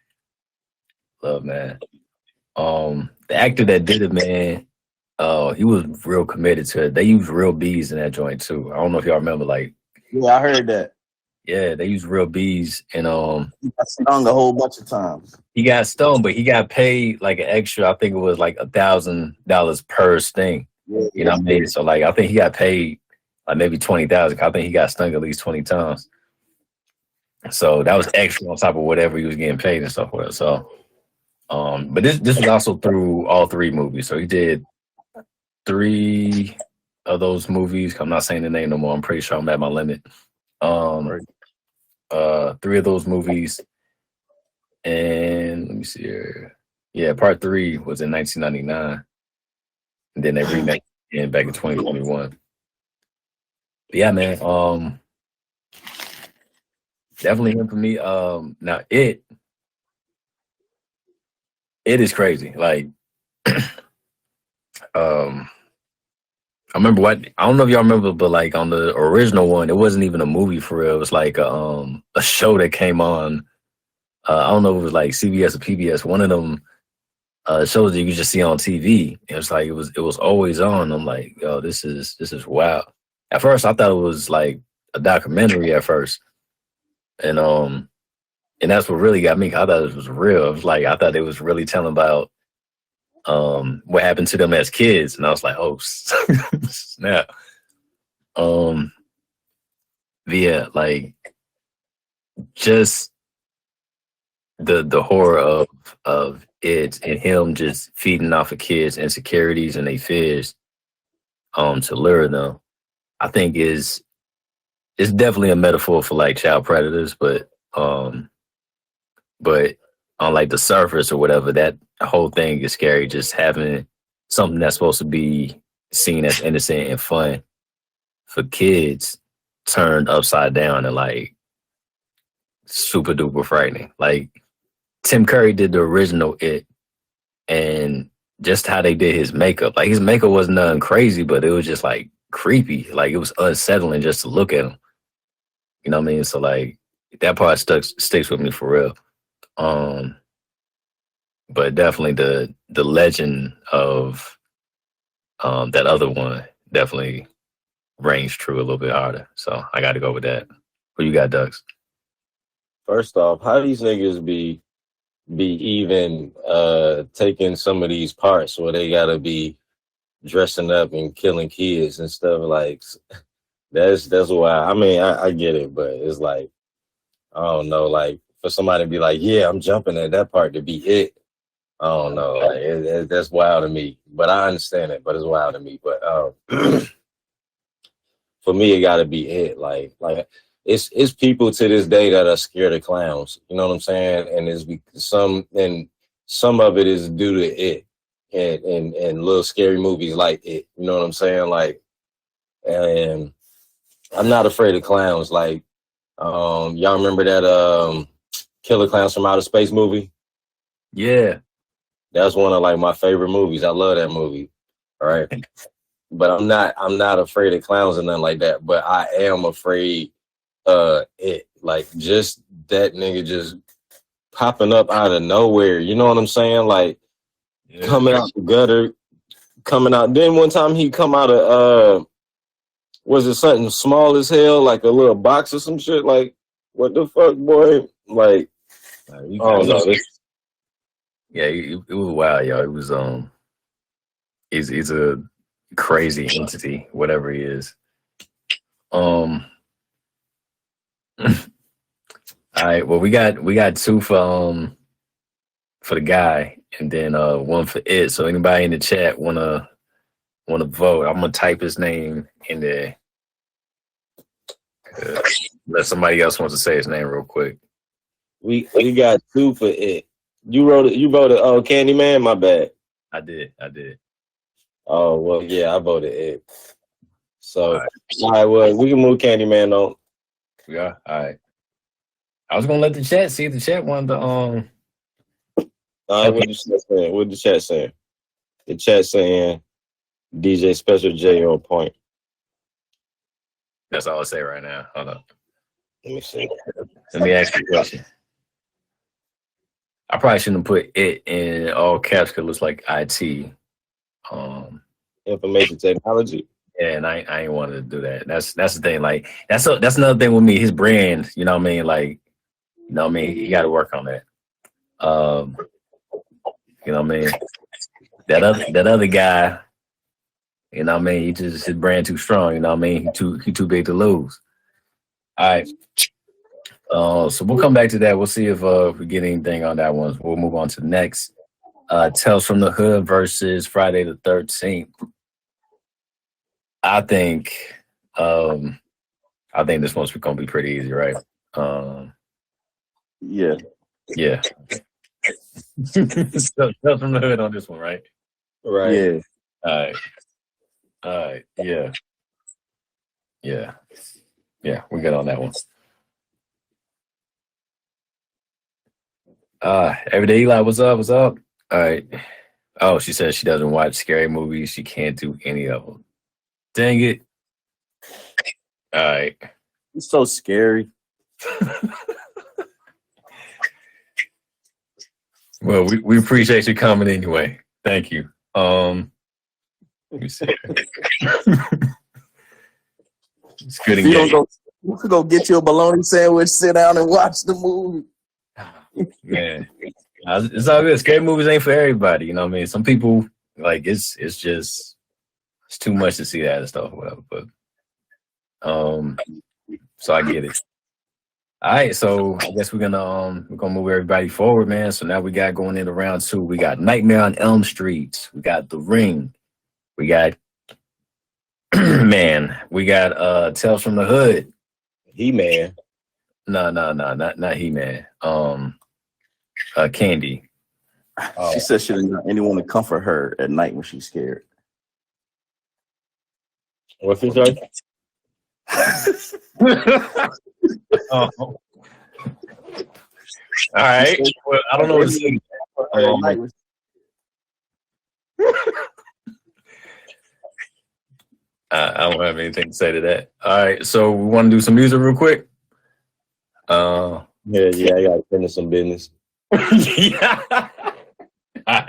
Love, man. The actor that did it, man, he was real committed to it. They used real bees in that joint too. I don't know if y'all remember, like. Yeah, I heard that. Yeah, they used real bees, and he got stung a whole bunch of times. He got stung, but he got paid like an extra. I think it was like $1,000 per sting. Yeah, you know what I mean? So like, I think he got paid like maybe 20,000. I think he got stung at least 20 times. So that was extra on top of whatever he was getting paid and stuff with. So, but this was also through all 3 movies. So he did 3 of those movies. I'm not saying the name no more. I'm pretty sure I'm at my limit. 3 of those movies. And let me see here. Yeah, part 3 was in 1999. And then they remade it back in 2021. But yeah, man. Definitely him for me. Now it is crazy. Like, I remember I don't know if y'all remember, but like on the original one, it wasn't even a movie for real. It was like a show that came on. I don't know if it was like CBS or PBS. One of them shows that you could just see on TV. It was like it was always on. I'm like, yo, this is wild. At first, I thought it was like a documentary at first, and that's what really got me. I thought it was real. It was like I thought they was really telling about what happened to them as kids, and I was like, oh snap. Yeah, like just the horror of it and him just feeding off of kids' insecurities and their fears to lure them, I think it's definitely a metaphor for like child predators, but on like the surface or whatever, that whole thing is scary. Just having something that's supposed to be seen as innocent and fun for kids turned upside down and like super duper frightening. Like Tim Curry did the original It, and just how they did his makeup. Like his makeup wasn't nothing crazy, but it was just like creepy. Like it was unsettling just to look at him. You know what I mean? So like that part sticks with me for real. But definitely the legend of that other one definitely rings true a little bit harder. So I got to go with that. Who you got, Ducks? First off, how these niggas be even taking some of these parts where they gotta be dressing up and killing kids and stuff? Like that's why. I mean, I get it, but it's like, I don't know, like for somebody to be like, yeah, I'm jumping at that part to be it. I don't know, like that's wild to me. But I understand it, but it's wild to me. But for me, it got to be it. Like it's people to this day that are scared of clowns. You know what I'm saying? And some of it is due to it and little scary movies like it. You know what I'm saying? Like, and I'm not afraid of clowns. Like, y'all remember that Killer Clowns from Outer Space movie? Yeah. That's one of like my favorite movies. I love that movie. All right. But I'm not afraid of clowns or nothing like that. But I am afraid it, like just that nigga just popping up out of nowhere. You know what I'm saying? Like coming out the gutter, coming out. Then one time he come out of was it something small as hell, like a little box or some shit? Like, what the fuck, boy? Like, oh no, yeah, it was wild, yo. It was he's a crazy entity, whatever he is. All right, well we got two for the guy and then one for it. So anybody in the chat wanna vote? I'm gonna type his name in there. Let somebody else wants to say his name real quick. We got two for it. You wrote it. You voted. Oh, Candyman. My bad. I did. Oh well, yeah, I voted it. So all right, well, we can move Candyman on. Yeah, all right. I was gonna let the chat see if the chat wanted to All right, what the chat saying? What the chat saying? The chat saying DJ Special J on point. That's all I'll say right now. Hold on. Let me see. Let me ask you a question. I probably shouldn't have put it in all caps because it looks like IT. Information technology. Yeah, and I ain't wanted to do that. That's the thing. Like that's another thing with me. His brand, you know what I mean? Like, you know what I mean? You got to work on that. You know what I mean? That other guy, you know what I mean? He just his brand too strong. You know what I mean? He too big to lose. All right. So we'll come back to that. We'll see if we get anything on that one. We'll move on to the next. Tales from the Hood versus Friday the 13th. I think this one's gonna be pretty easy, right? Yeah. So, Tales from the Hood on this one, right? Right. Yeah. All right. Yeah. We get on that one. Everyday Eli, what's up? All right. Oh, she says she doesn't watch scary movies. She can't do any of them. Dang it. All right. It's so scary. Well, we appreciate you coming anyway. Thank you. Let me see. It's good engagement. You could go get you a bologna sandwich, sit down and watch the movie. Man, it's all good. Scary movies ain't for everybody. You know what I mean? Some people like it's too much to see that and stuff, whatever. But so I get it. All right, so I guess we're gonna move everybody forward, man. So now we got going into round two. We got Nightmare on Elm Street. We got The Ring. We got man. We got Tales from the Hood. He-Man. No, not He Man. Candy. She said she didn't got anyone to comfort her at night when she's scared. What's his name? Oh. All right. Well, I don't know what to say. I don't have anything to say to that. All right, so we want to do some music real quick. Yeah, I gotta finish some business. Yeah. All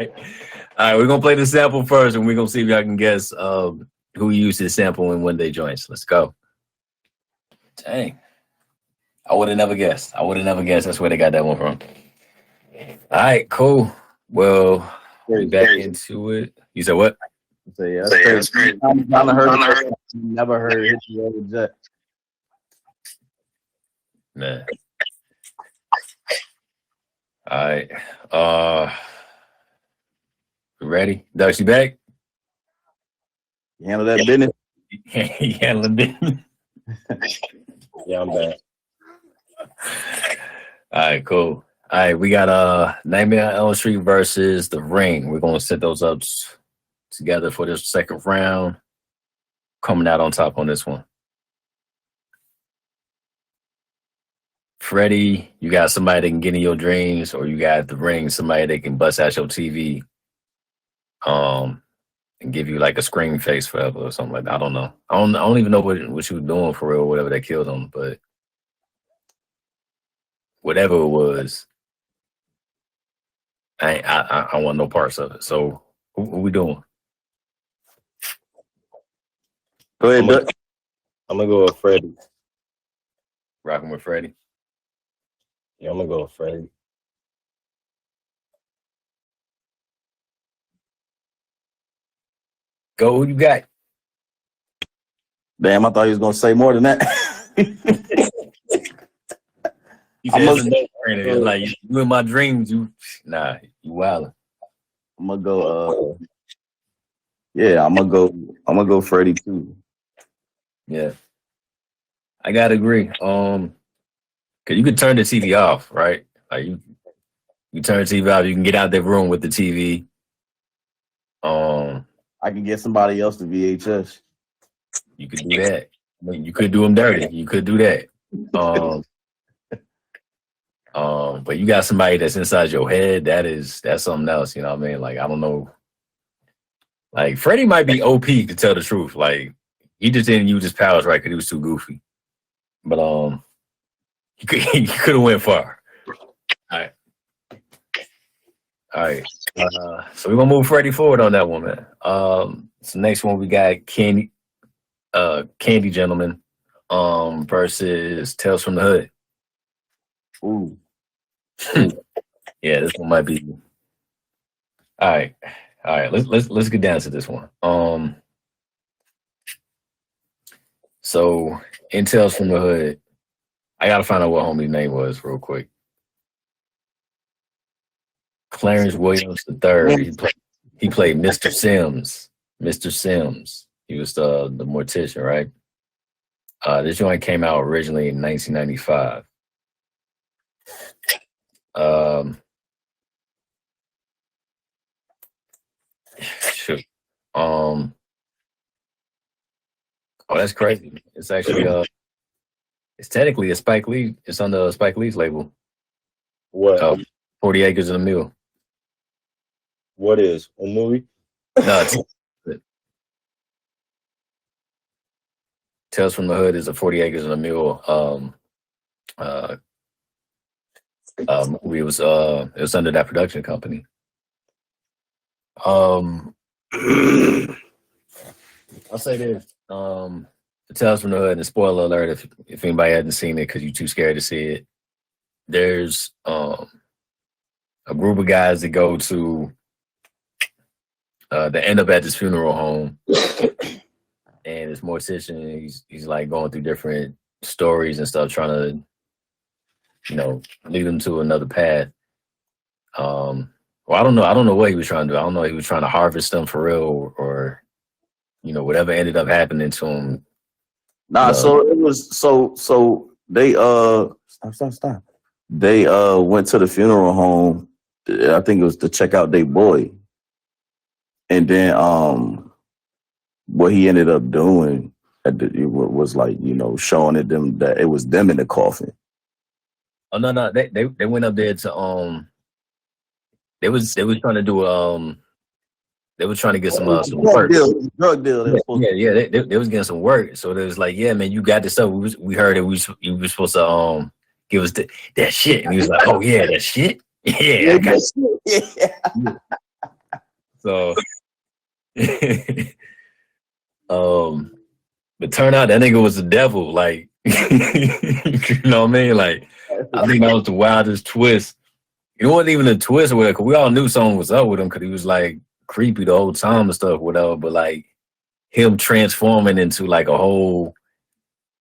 right, we're gonna play the sample first, and we're gonna see if y'all can guess who used this sample and when they joined. Let's go. Dang, I would have never guessed. That's where they got that one from. All right, cool. Well, we back into it. You said what? So yeah, that's crazy. Never heard Hit You Over the Jet. Man. All right. You ready? Doug, you back? You handle that business? You handling it? Yeah, I'm back. All right, cool. All right, we got Nightmare on Elm Street versus The Ring. We're gonna set those up together for this second round. Coming out on top on this one. Freddie, you got somebody that can get in your dreams, or you got The Ring, somebody that can bust out your TV, and give you like a scream face forever or something like that. I don't know. I don't even know what you were doing for real, whatever that killed him, but whatever it was, I want no parts of it. So who we doing? Go ahead, Doug. I'm gonna go with Freddie. Rocking with Freddie. Yeah, I'm gonna go with Freddie. Go, who you got? Damn, I thought he was gonna say more than that. You said like you in my dreams. You wildin'. I'm gonna go. Yeah, I'm gonna go Freddie too. Yeah, I gotta agree. Cause you could turn the TV off, right? Like you turn the TV off. You can get out that room with the TV. I can get somebody else to VHS. You could do that. I mean, you could do them dirty. You could do that. But you got somebody that's inside your head. That's something else. You know what I mean? Like I don't know. Like Freddie might be OP to tell the truth. Like he just didn't use his powers right because he was too goofy. But he could have went far. All right. So we're gonna move Freddie forward on that one, man. So next one we got Candy Gentleman versus Tales from the Hood. Ooh. Yeah, this one might be. All right. Let's get down to this one. So in Tales from the Hood, I gotta find out what homie's name was real quick. Clarence Williams III. He played Mr. Sims. Mr. Sims. He was the mortician, right? This joint came out originally in 1995. Shoot. Oh, that's crazy. It's actually it's technically a Spike Lee. It's on the Spike Lee's label. What? 40 Acres and a Mule. What is a movie? No, Tales from the Hood is a 40 Acres and a Mule movie. It was under that production company. I'll say this. Tales from the Hood, and spoiler alert if anybody hasn't seen it because you're too scared to see it. There's a group of guys that go to they end up at this funeral home, and this mortician, he's like going through different stories and stuff, trying to lead him to another path. Well, I don't know what he was trying to do. I don't know if he was trying to harvest them for real or whatever ended up happening to him. Nah, so it was so they stop. They went to the funeral home. I think it was to check out their boy. And then what he ended up doing was like, showing it them that it was them in the coffin. Oh no, they went up there to they was trying to do they was trying to get some work. Drug deal. Yeah, they was getting some work. So they was like, yeah, man, you got this stuff. We heard that you were supposed to give us that shit. And he was like, oh yeah, that shit. Yeah, I got it. So but turned out that nigga was the devil. Like, you know what I mean? Like, I think that was the wildest twist. It wasn't even a twist with it, because we all knew something was up with him, because he was like creepy the whole time and stuff, whatever. But like him transforming into like a whole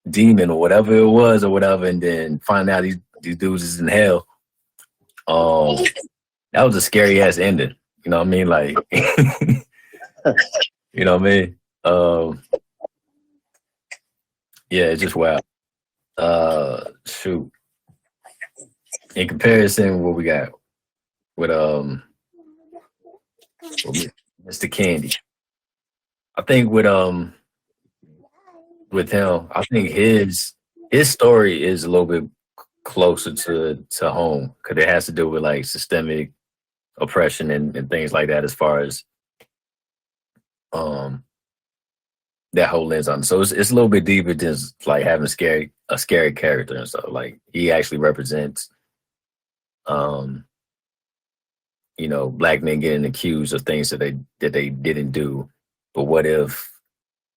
demon or whatever it was or whatever, and then find out these dudes is in hell. That was a scary ass ending. You know what I mean? Like, you know what I mean? Yeah, it's just wild. Shoot. In comparison, what we got with Mr. Candy, I think with him, I think his story is a little bit closer to home, because it has to do with like systemic oppression and things like that, as far as that whole lens on it. So it's a little bit deeper than just like having a scary character and stuff. Like, he actually represents black men getting accused of things that they didn't do. But what if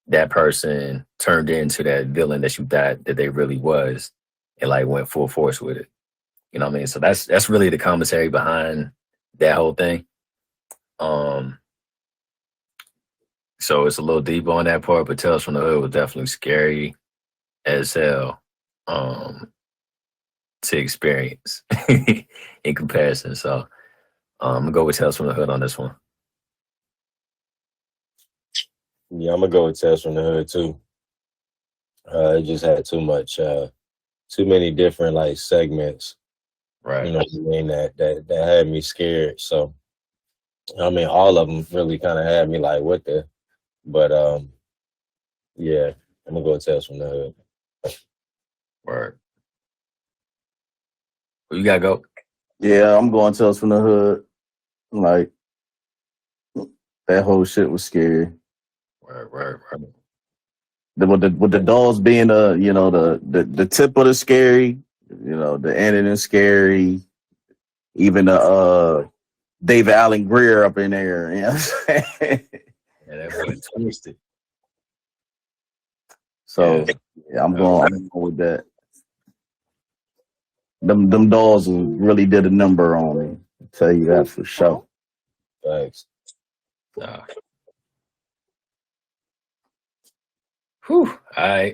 that person turned into that villain that you thought that they really was, and like went full force with it? You know what I mean? So that's really the commentary behind that whole thing. So it's a little deeper on that part, but Tales from the Hood was definitely scary as hell to experience in comparison. So I'm gonna go with Tales from the Hood on this one. Yeah, I'm gonna go with Tales from the Hood too. It just had too many different like segments, right? You know what I mean? That had me scared. So I mean, all of them really kind of had me like, what the? But yeah, I'm gonna go with Tales from the Hood. Word. Well, you gotta go. Yeah, I'm going Tales from the Hood. Like, that whole shit was scary. Word. With the dolls being the tip of the scary, the ending is scary. Even the David Allen Greer up in there, you know what I'm saying? Yeah, that really twisted. So yeah, I'm going with that. Them dolls really did a number on me. I'll tell you that for sure. Thanks. Whew. All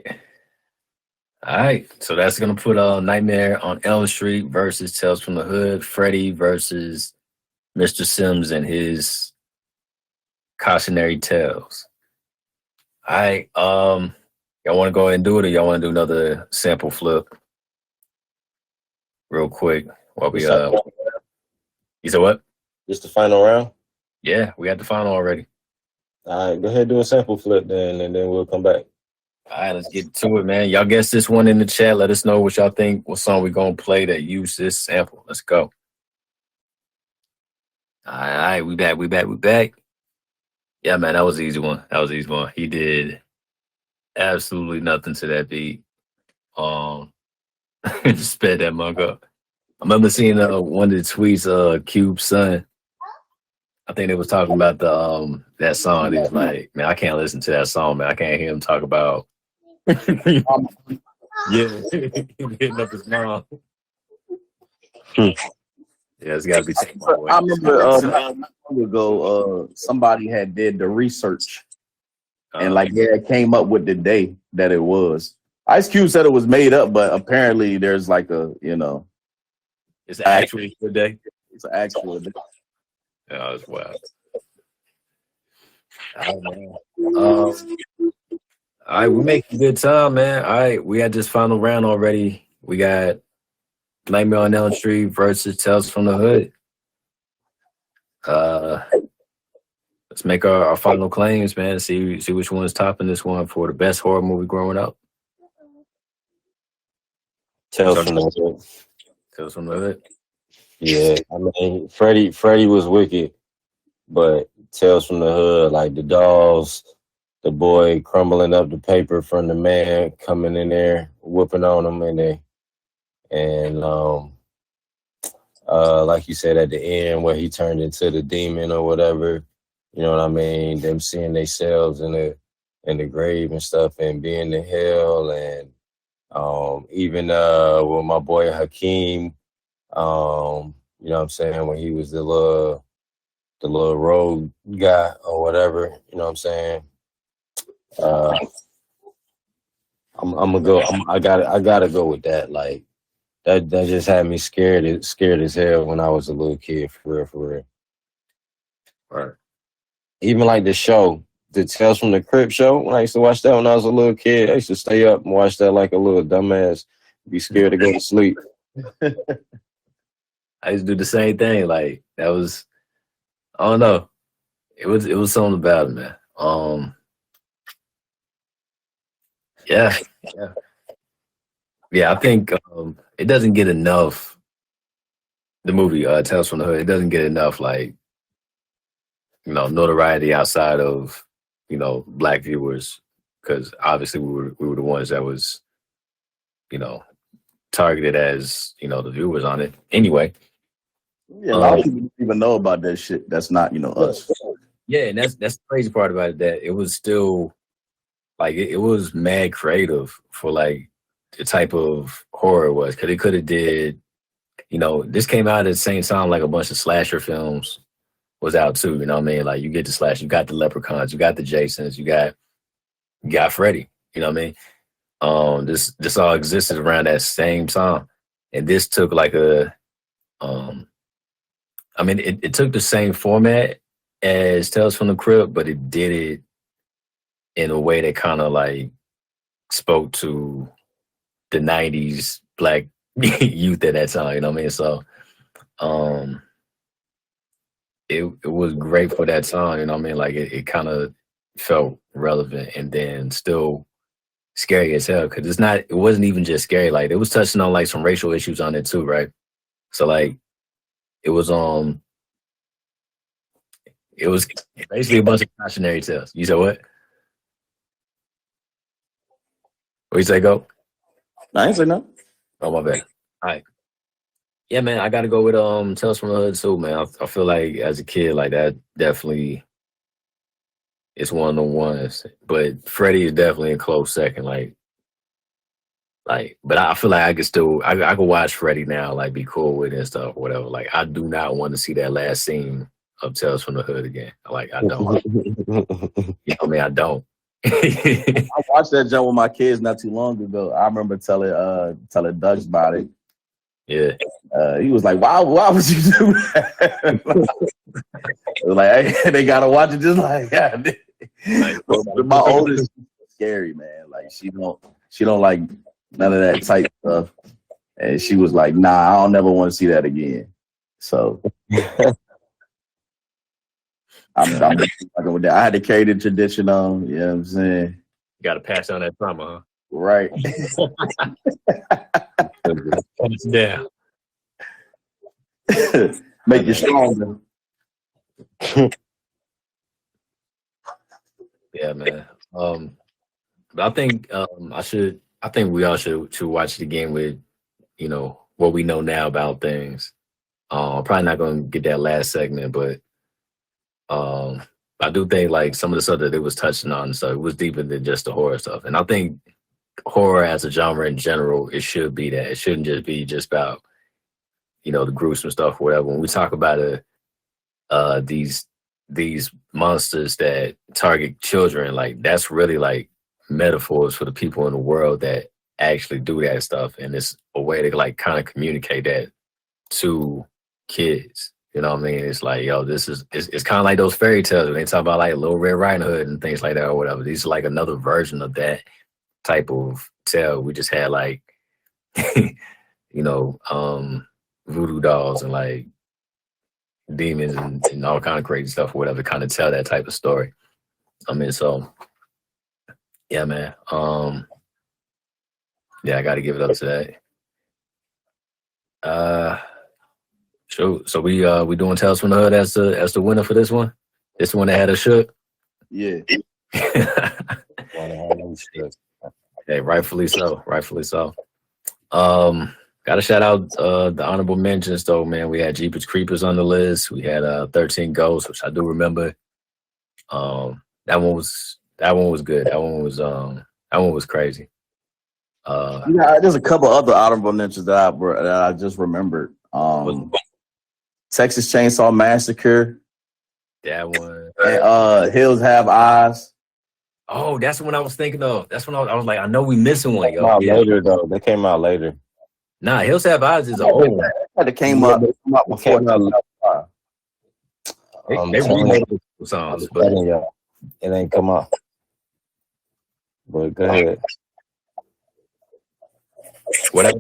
right. So that's gonna put Nightmare on Elm Street versus Tales from the Hood. Freddy versus Mr. Sims and his cautionary tales. All right. Y'all want to go ahead and do it, or y'all want to do another sample flip real quick while we You said what? Just the final round? Yeah, we had the final already. All right, go ahead and do a sample flip then, and then we'll come back. All right, let's get to it, man. Y'all guess this one in the chat. Let us know what y'all think, what song we're going to play that use this sample. Let's go. All right, we back. Yeah, man, that was an easy one. He did absolutely nothing to that beat. Just sped that mug up. I remember seeing one of the tweets, Cube's son. I think they was talking about the that song. He was like, man, I can't listen to that song, man. I can't hear him talk about yeah, hitting up his mom. Yeah, it's gotta be. I remember somebody had did the research and it came up with the day that it was. Ice Cube said it was made up, but apparently there's like a It's actually a good day. It's actual. Oh, it's wild. All right, man. All right, we making good time, man. All right, we got this final round already. We got Nightmare on Elm Street versus Tales from the Hood. Let's make our final claims, man. See which one's topping this one for the best horror movie growing up. Tales from the Hood. Tales from the Hood. Yeah, I mean, Freddy was wicked, but Tales from the Hood, like the dolls, the boy crumbling up the paper from the man coming in there, whooping on him, and like you said at the end where he turned into the demon or whatever, you know what I mean? Them seeing themselves in the grave and stuff, and being in hell, and even with my boy Hakeem. You know what I'm saying, when he was the little rogue guy or whatever, you know what I'm saying. I'm gonna go. I gotta go with that. Like that just had me scared as hell when I was a little kid, for real. Right. Even like the show, the Tales from the Crypt show. When I used to watch that when I was a little kid, I used to stay up and watch that like a little dumbass, be scared to go to sleep. I used to do the same thing. Like that was, I don't know. It was something about it, man. Yeah. I think it doesn't get enough. The movie Tales from the Hood, it doesn't get enough, like, notoriety outside of Black viewers, because obviously we were the ones that was targeted as the viewers on it. Anyway. Yeah, a lot of people don't even know about that shit. That's not, us. Yeah, and that's the crazy part about it, that it was still like it was mad creative for like the type of horror it was, because it could have did, this came out at the same time like a bunch of slasher films was out too. You know what I mean? Like you get the slash, you got the Leprechauns, you got the Jasons, you got Freddy. You know what I mean? This all existed around that same time, and this took like it took the same format as Tales from the Crypt, but it did it in a way that kind of like spoke to the 90s Black youth at that time, you know what I mean? So it was great for that time, you know what I mean? Like it kind of felt relevant, and then still scary as hell, because it wasn't even just scary, like it was touching on like some racial issues on it too, right? So like it was basically a bunch of cautionary tales. You said what? What you say, go? I ain't say no. Oh, my bad. All right. Yeah, man, I gotta go with Tales from the Hood too, man. I feel like as a kid, like that definitely is one of the ones. But Freddy is definitely a close second. Like, but I feel like I could watch Freddy now, like be cool with it and stuff, whatever. Like, I do not want to see that last scene of Tales from the Hood again. Like, I don't. You know what I mean? I don't. I watched that joke with my kids not too long ago. I remember telling Doug about it. Yeah. He was like, why would you do that? Like, hey, they gotta watch it just like that. My oldest is scary, man. Like she don't like none of that type stuff. And she was like, nah, I don't never want to see that again. So I'm fucking with that. I had to carry the tradition on, you know what I'm saying? You gotta pass on that trauma, huh? Right. It's down. Make you stronger. Yeah, man. But I think we all should watch it again with, what we know now about things. Probably not gonna get that last segment, but I do think like some of the stuff that it was touching on, so it was deeper than just the horror stuff. And I think horror as a genre in general, it should be that. It shouldn't just be just about, the gruesome stuff or whatever. When we talk about these monsters that target children, like that's really like metaphors for the people in the world that actually do that stuff. And it's a way to like kind of communicate that to kids. You know what I mean? It's like, yo, this is it's kind of like those fairy tales when they talk about like Little Red Riding Hood and things like that or whatever. These are like another version of that type of tale. We just had like, voodoo dolls and like demons and all kind of crazy stuff, or whatever, kind of tell that type of story. I mean, so yeah, man. Yeah, I got to give it up to that. So we doing Tales from the Hood as the winner for this one. This one that had a shook. Yeah. Hey, rightfully so. Rightfully so. Got to shout out the honorable mentions though, man. We had Jeepers Creepers on the list. We had 13 Ghosts, which I do remember. That one was good. That one was crazy. There's a couple other honorable mentions that I just remembered. Texas Chainsaw Massacre. That one. And Hills Have Eyes. Oh, that's the one I was thinking of. That's when I was like, I know we missing one. They came out later though. They came out later. Nah, Hills Have Eyes is an old one. It came out before. They remade the songs, but it ain't come out. But go ahead. Whatever.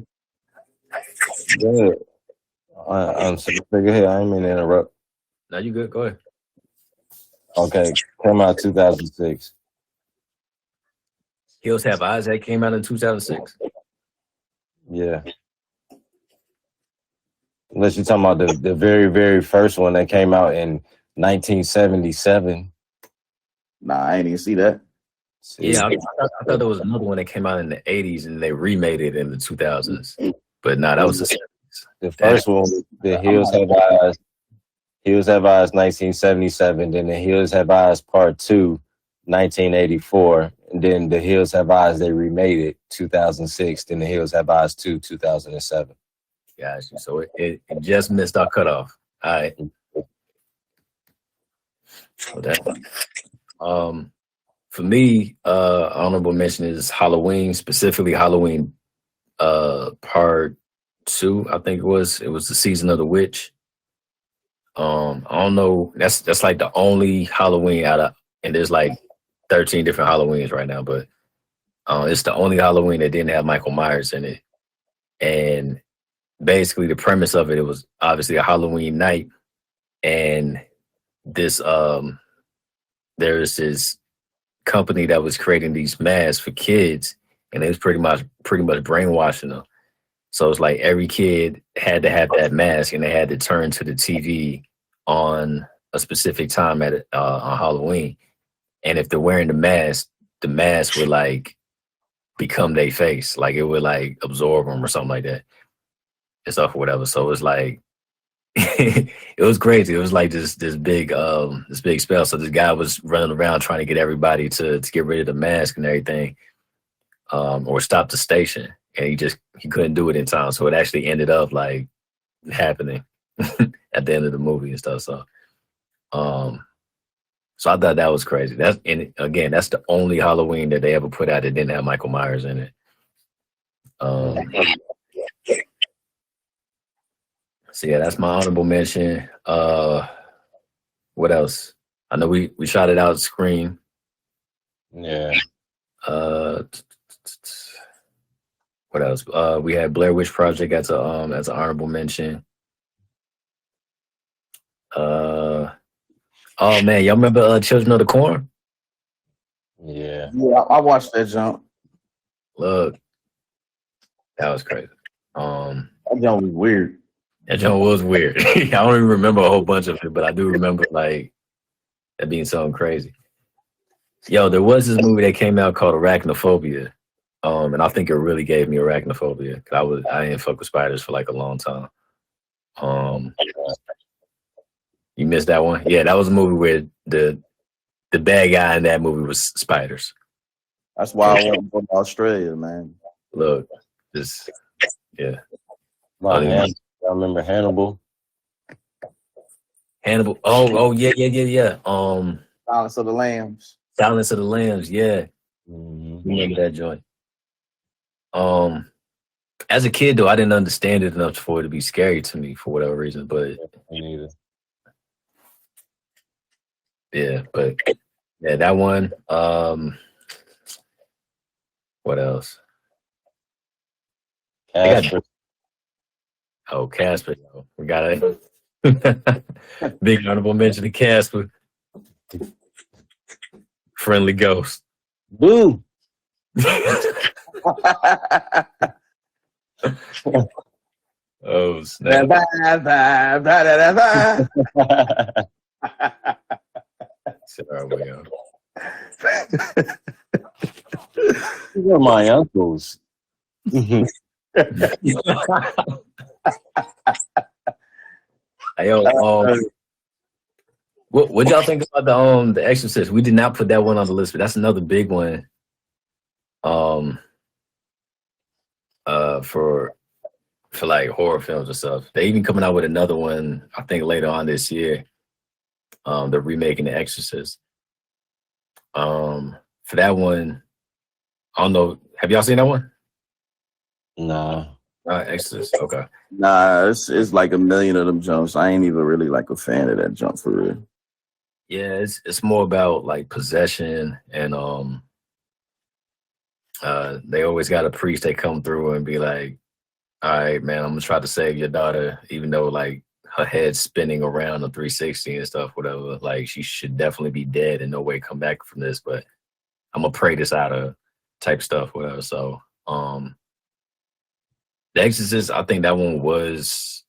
Go ahead. I'm sorry. Go ahead. I ain't mean to interrupt. No, you good. Go ahead. Okay, came out 2006. Hills Have Eyes that came out in 2006. Yeah. Unless you're talking about the very, very first one that came out in 1977. Nah, I ain't even see that. Yeah, I thought there was another one that came out in the 80s and they remade it in the 2000s. But nah, that was the 70s. The first one, the Hills Have Eyes. Hills Have Eyes 1977. Then the Hills Have Eyes Part 2, 1984. And then the Hills Have Eyes, they remade it 2006. Then the Hills Have Eyes 2, 2007. Gotcha. So it just missed our cutoff. All right. So that for me, honorable mention is Halloween, specifically Halloween Part 2, I think it was. It was the Season of the Witch. I don't know. That's like the only Halloween and there's like 13 different Halloweens right now, but it's the only Halloween that didn't have Michael Myers in it. And basically the premise of it was obviously a Halloween night, and this there's this company that was creating these masks for kids, and it was pretty much brainwashing them. So it's like every kid had to have that mask, and they had to turn to the TV on a specific time on Halloween. And if they're wearing the mask would like become their face, like it would like absorb them or something like that, and stuff or whatever. So it was like it was crazy. It was like this big spell. So this guy was running around trying to get everybody to get rid of the mask and everything, or stop the station, and he couldn't do it in time. So it actually ended up like happening at the end of the movie and stuff. So so I thought that was crazy. That's the only Halloween that they ever put out that didn't have Michael Myers in it. So yeah, that's my honorable mention. What else? I know we shot it out Scream. Yeah. What else? We had Blair Witch Project as an honorable mention. Oh man, y'all remember Children of the Corn? Yeah. Yeah, I watched that jump. Look, that was crazy. That jump was weird. That jump was weird. I don't even remember a whole bunch of it, but I do remember like that being something crazy. Yo, there was this movie that came out called Arachnophobia, and I think it really gave me arachnophobia. I didn't fuck with spiders for like a long time. You missed that one? Yeah, that was a movie where the bad guy in that movie was spiders. That's why I went to Australia, man. Look, yeah. I remember Hannibal. Hannibal. Oh yeah. Silence of the Lambs. Silence of the Lambs. Yeah. Mm-hmm. Remember that joint. As a kid, though, I didn't understand it enough for it to be scary to me for whatever reason. But Me neither. yeah, but yeah, that one. What else? Casper. Casper. We got a big honorable mention to Casper. Friendly Ghost. Boo. Oh snap! Sorry, we go. These are my uncles. Hey, yo, what y'all think about the Exorcist? We did not put that one on the list, but that's another big one. For like horror films and stuff. They even coming out with another one, I think later on this year. They're remaking The Exorcist. For that one, I don't know. Have y'all seen that one? Nah. Exorcist. Okay. Nah, it's like a million of them jumps. I ain't even really like a fan of that jump for real. Yeah, it's more about like possession and they always got a priest that come through and be like, all right, man, I'm gonna try to save your daughter, even though like her head's spinning around the 360 and stuff, whatever. Like she should definitely be dead and no way come back from this, but I'm gonna pray this out of type stuff, whatever. So The Exorcist, I think that one was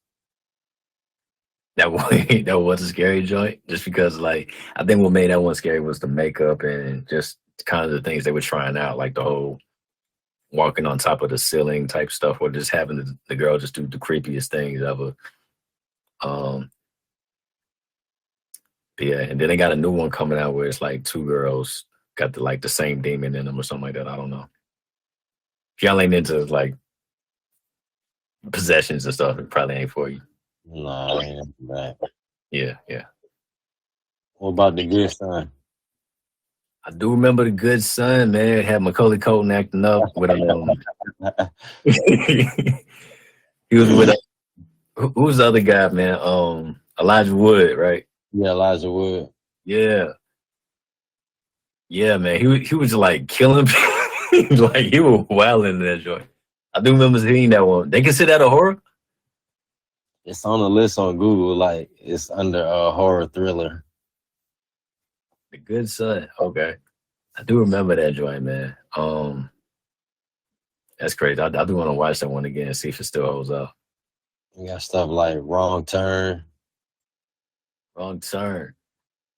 that was a scary joint, just because like I think what made that one scary was the makeup and just kind of the things they were trying out, like the whole walking on top of the ceiling type stuff, or just having the girl just do the creepiest things ever. Yeah, and then they got a new one coming out where it's like two girls got the same demon in them or something like that. I don't know. If y'all ain't into like possessions and stuff, it probably ain't for you. Nah, I ain't into that. Yeah. What about The Good Son? I do remember The Good Son, man. It had Macaulay Culkin acting up with he was with who's the other guy, man? Elijah Wood, right? Yeah, Elijah Wood. Yeah, man. He was like killing people. Like he was wild in that joint. I do remember seeing that one. They consider that a horror? It's on the list on Google. Like it's under a horror thriller. The Good Son. Okay, I do remember that joint, man. That's crazy. I do want to watch that one again and see if it still holds up. You got stuff like Wrong Turn. Wrong Turn.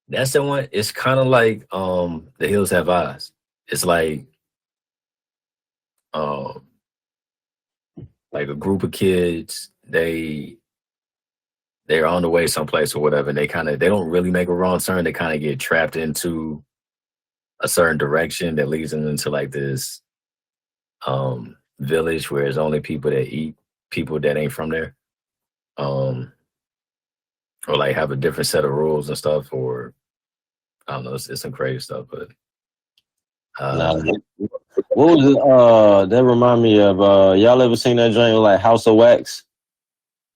That's the one. It's kind of like The Hills Have Eyes. It's like a group of kids. They're on the way someplace or whatever, and they don't really make a wrong turn. They kind of get trapped into a certain direction that leads them into like this village where there's only people that eat people that ain't from there. Or like have a different set of rules and stuff, or I don't know, it's some crazy stuff, but what was it? That remind me of y'all ever seen that joint like House of Wax?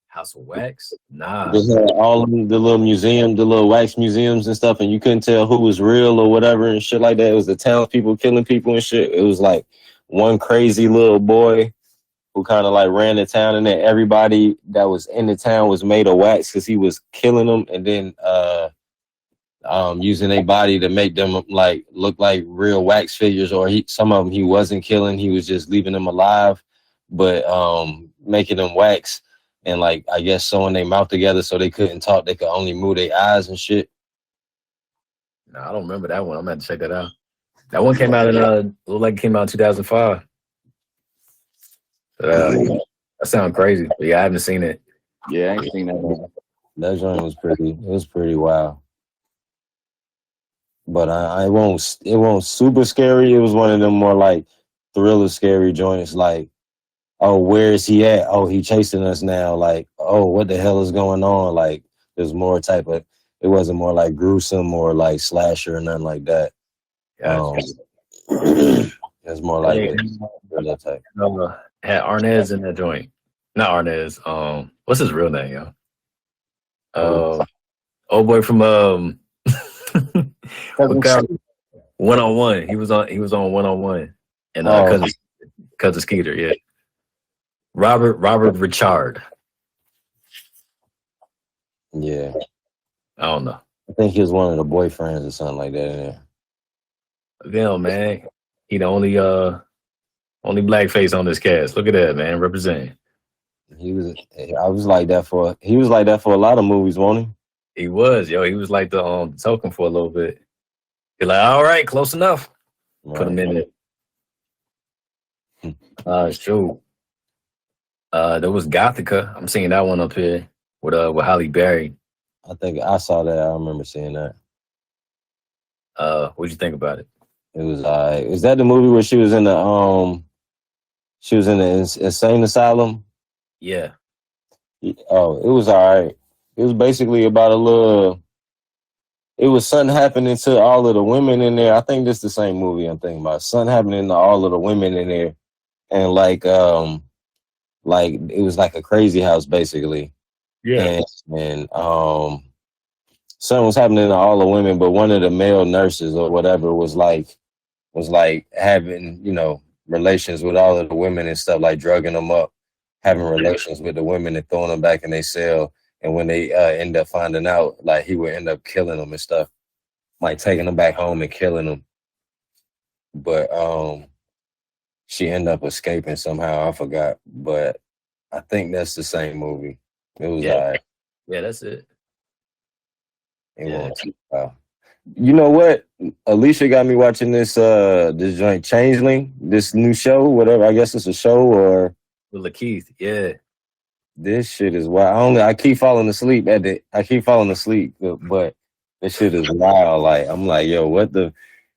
House of Wax? Nah. They had all of the little museum, the little wax museums and stuff, and you couldn't tell who was real or whatever and shit like that. It was the townspeople killing people and shit. It was like one crazy little boy who kind of like ran the town, and then everybody that was in the town was made of wax because he was killing them, and then using their body to make them like look like real wax figures, or some of them he wasn't killing, he was just leaving them alive, but making them wax and like I guess sewing their mouth together so they couldn't talk, they could only move their eyes and shit. No, I don't remember that one. I'm gonna have to check that out. That one came out in looked like it came out in 2005. That sounds crazy. But yeah, I haven't seen it. Yeah, I ain't seen that one. That joint was pretty wild. But it won't super scary. It was one of them more like thriller scary joints, like, oh, where is he at? Oh, he chasing us now. Like, oh, what the hell is going on? Like, there's more type of, it wasn't more like gruesome or like slasher or nothing like that. It's more like a thriller type. Had Arnez in that joint. Not Arnez. What's his real name, yo? Old boy from One on One. He was on One on One, and cousin Skeeter. Yeah, Robert Richard. Yeah, I don't know. I think he was one of the boyfriends or something like that in there. Damn, man, he the only black face on this cast. Look at that, man, representing. He was like that for a lot of movies, wasn't he? He was, yo. He was like the token for a little bit. You're like, all right, close enough. Right. Put him in it. Shoot. There was Gothica. I'm seeing that one up here with Halle Berry. I think I saw that. I remember seeing that. What'd you think about it? It was is that the movie where she was in the insane asylum? Yeah. Oh, it was all right. It was basically about it was something happening to all of the women in there. I think this is the same movie I'm thinking about. Something happening to all of the women in there. And like it was like a crazy house basically. Yeah. And something was happening to all the women, but one of the male nurses or whatever was like having, relations with all of the women and stuff, like drugging them up, having relations with the women and throwing them back in their cell. And when they end up finding out, like he would end up killing them and stuff, like taking them back home and killing them. But she ended up escaping somehow. I forgot, but I think that's the same movie. It was yeah, that's it. You know what? Alicia got me watching this joint Changeling, this new show, whatever. I guess it's a show or with Lakeith. Yeah, this shit is wild. I keep falling asleep but this shit is wild. Like I'm like, yo, what the?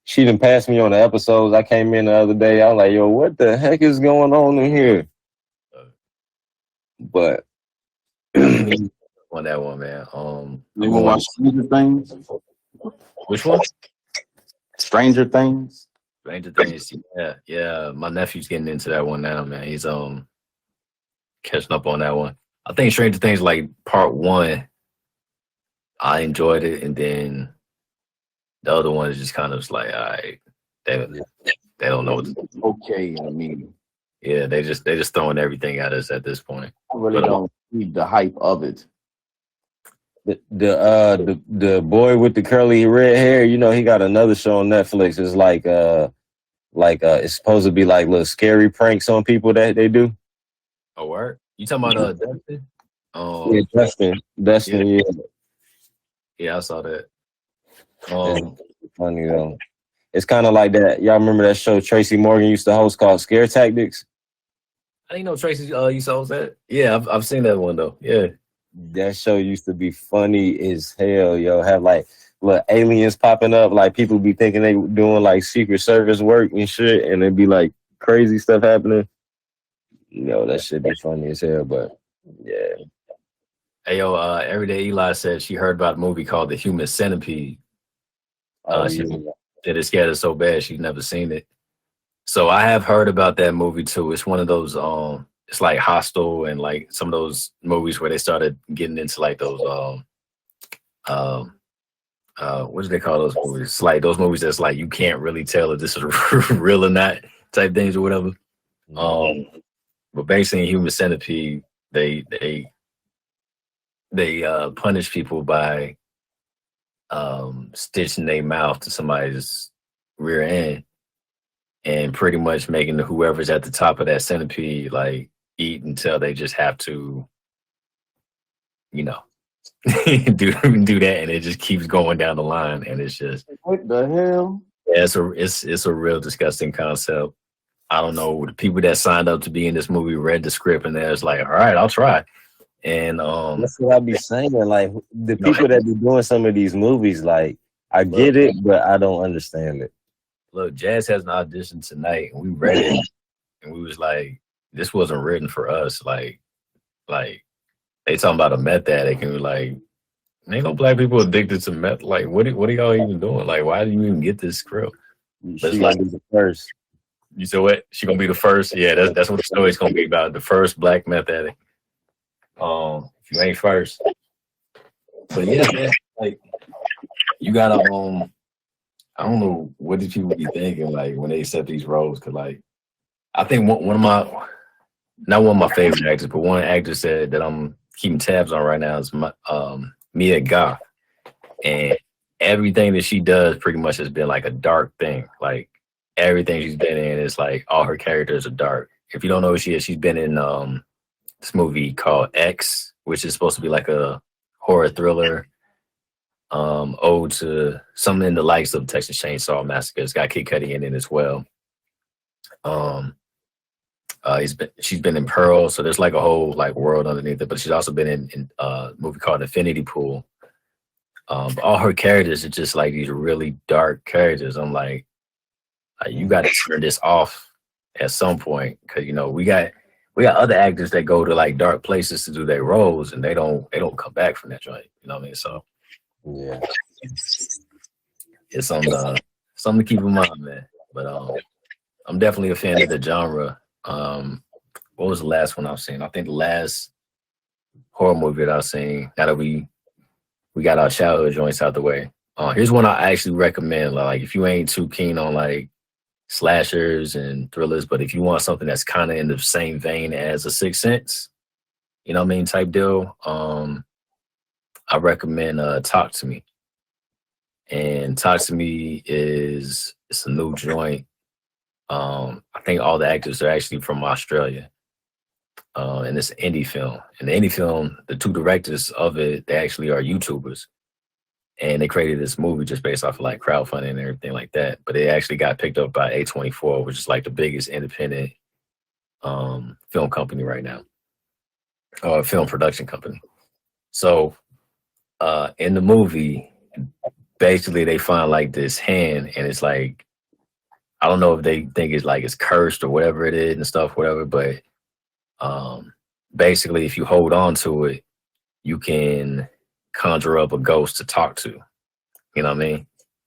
She done passed me on the episodes. I came in the other day. I was like, yo, what the heck is going on in here? But on that one, man. You want to watch Stranger Things? Which one? Stranger Things. Stranger Things. Yeah. My nephew's getting into that one now, man. He's catching up on that one. I think Stranger Things, like part 1, I enjoyed it, and then the other one is just kind of like, all right, they don't know what to do. Okay, I mean, yeah, they just throwing everything at us at this point. I really don't need the hype of it. The boy with the curly red hair, he got another show on Netflix. It's like it's supposed to be like little scary pranks on people that they do. Oh, word? You talking about Dustin? Yeah, Dustin, yeah. Yeah, I saw that. It's funny though. It's kind of like that. Y'all remember that show Tracy Morgan used to host called Scare Tactics? I didn't know Tracy used to host that. Yeah, I've seen that one though. Yeah. That show used to be funny as hell, yo. Have like little aliens popping up, like people be thinking they doing like Secret Service work and shit, and it'd be like crazy stuff happening. That shit be funny as hell, but yeah. Hey, yo, Everyday Eli said she heard about a movie called The Human Centipede. She said it scared her so bad she'd never seen it. So I have heard about that movie too. It's one of those it's like Hostel and like some of those movies where they started getting into like those what do they call those movies? It's like those movies that's like you can't really tell if this is real or not type things or whatever. But basically in Human Centipede, they punish people by stitching their mouth to somebody's rear end and pretty much making whoever's at the top of that centipede like eat until they just have to, do that, and it just keeps going down the line, and it's just what the hell? Yeah, it's a real disgusting concept. I don't know, the people that signed up to be in this movie read the script and they're like, all right, I'll try. And that's what I be saying. Like the people that be doing some of these movies, like I get it, but I don't understand it. Look, Jazz has an audition tonight, and we read it, and we was like, this wasn't written for us. Like they talking about a meth addict, and we're like, ain't no black people addicted to meth. Like, what are y'all even doing? Like, why do you even get this script? She's like the first. You said what? She gonna be the first? Yeah, that's what the story's gonna be about. The first black meth addict. If you ain't first, but yeah, man, like you gotta I don't know what did people be thinking like when they accept these roles? Cause like I think one of my not one of my favorite actors, but one actor said that I'm keeping tabs on right now is my Mia Goth, and everything that she does pretty much has been like a dark thing. Like everything she's been in is like all her characters are dark. If you don't know who she is, she's been in this movie called X, which is supposed to be like a horror thriller. Ode to something in the likes of Texas Chainsaw Massacre. It's got Kid Cudi in it as well. She's been in Pearl, so there's like a whole like world underneath it. But she's also been in a movie called Infinity Pool. But all her characters are just like these really dark characters. I'm like you got to turn this off at some point because you know we got other actors that go to like dark places to do their roles and they don't come back from that joint. You know what I mean? So. Yeah, it's something to keep in mind, man. But I'm definitely a fan of the genre. What was the last one I've seen? I think the last horror movie that I've seen. Now that we got our childhood joints out the way. Here's one I actually recommend. Like if you ain't too keen on like slashers and thrillers, but if you want something that's kind of in the same vein as A Sixth Sense, you know what I mean, type deal. I recommend Talk to Me. And Talk to Me it's a new joint. I think all the actors are actually from Australia. And it's an indie film. And the indie film, the two directors of it, they actually are YouTubers. And they created this movie just based off of like crowdfunding and everything like that. But it actually got picked up by A24, which is like the biggest independent film company right now. Film production company. So in the movie, basically they find like this hand and it's like, I don't know if they think it's like it's cursed or whatever it is and stuff, whatever, but basically if you hold on to it, you can conjure up a ghost to talk to, you know what I mean?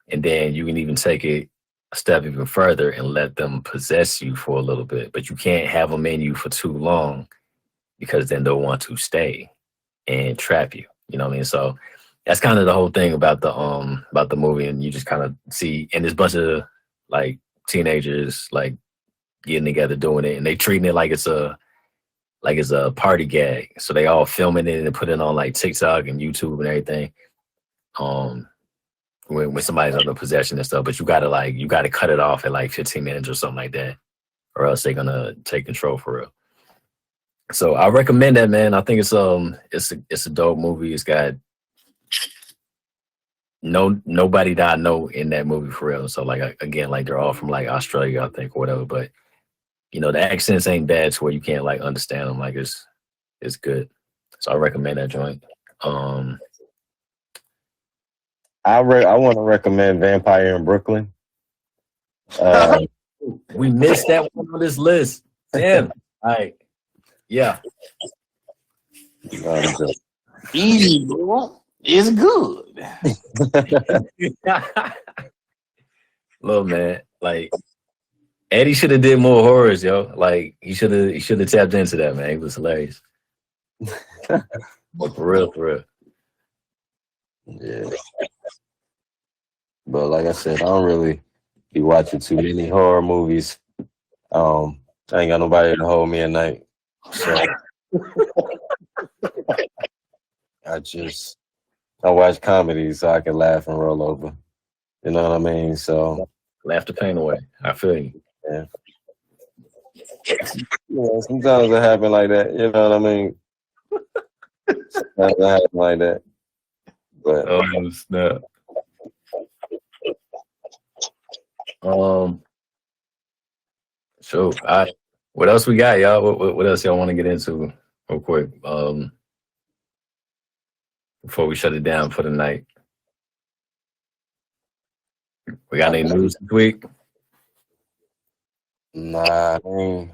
And then you can even take it a step even further and let them possess you for a little bit, but you can't have them in you for too long because then they'll want to stay and trap you. You know what I mean? So that's kind of the whole thing about the movie, and you just kind of see, and there's a bunch of like teenagers like getting together doing it, and they treating it like it's a party gag. So they all filming it and put it on like TikTok and YouTube and everything. When somebody's under possession and stuff, but you gotta cut it off at like 15 minutes or something like that, or else they're gonna take control for real. So I recommend that, man. I think it's a dope movie. It's got nobody that I know in that movie for real. So like again, like they're all from like Australia, I think, or whatever. But you know, the accents ain't bad to where you can't like understand them. Like it's good. So I recommend that joint. I want to recommend Vampire in Brooklyn. We missed that one on this list. Damn. All right. Yeah. Easy, bro. It's good. Look, man, like Eddie should have did more horrors, yo. Like he should have tapped into that, man. He was hilarious. But for real. Yeah. But like I said, I don't really be watching too many horror movies. I ain't got nobody to hold me at night. So I watch comedies so I can laugh and roll over. You know what I mean? So laugh the pain away. I feel you. Yeah. Yeah, sometimes it happen like that. You know what I mean? Sometimes it happen like that. But oh snap. So what else we got, y'all? What else y'all want to get into real quick? Before we shut it down for the night. We got any news this week? Nah, I mean,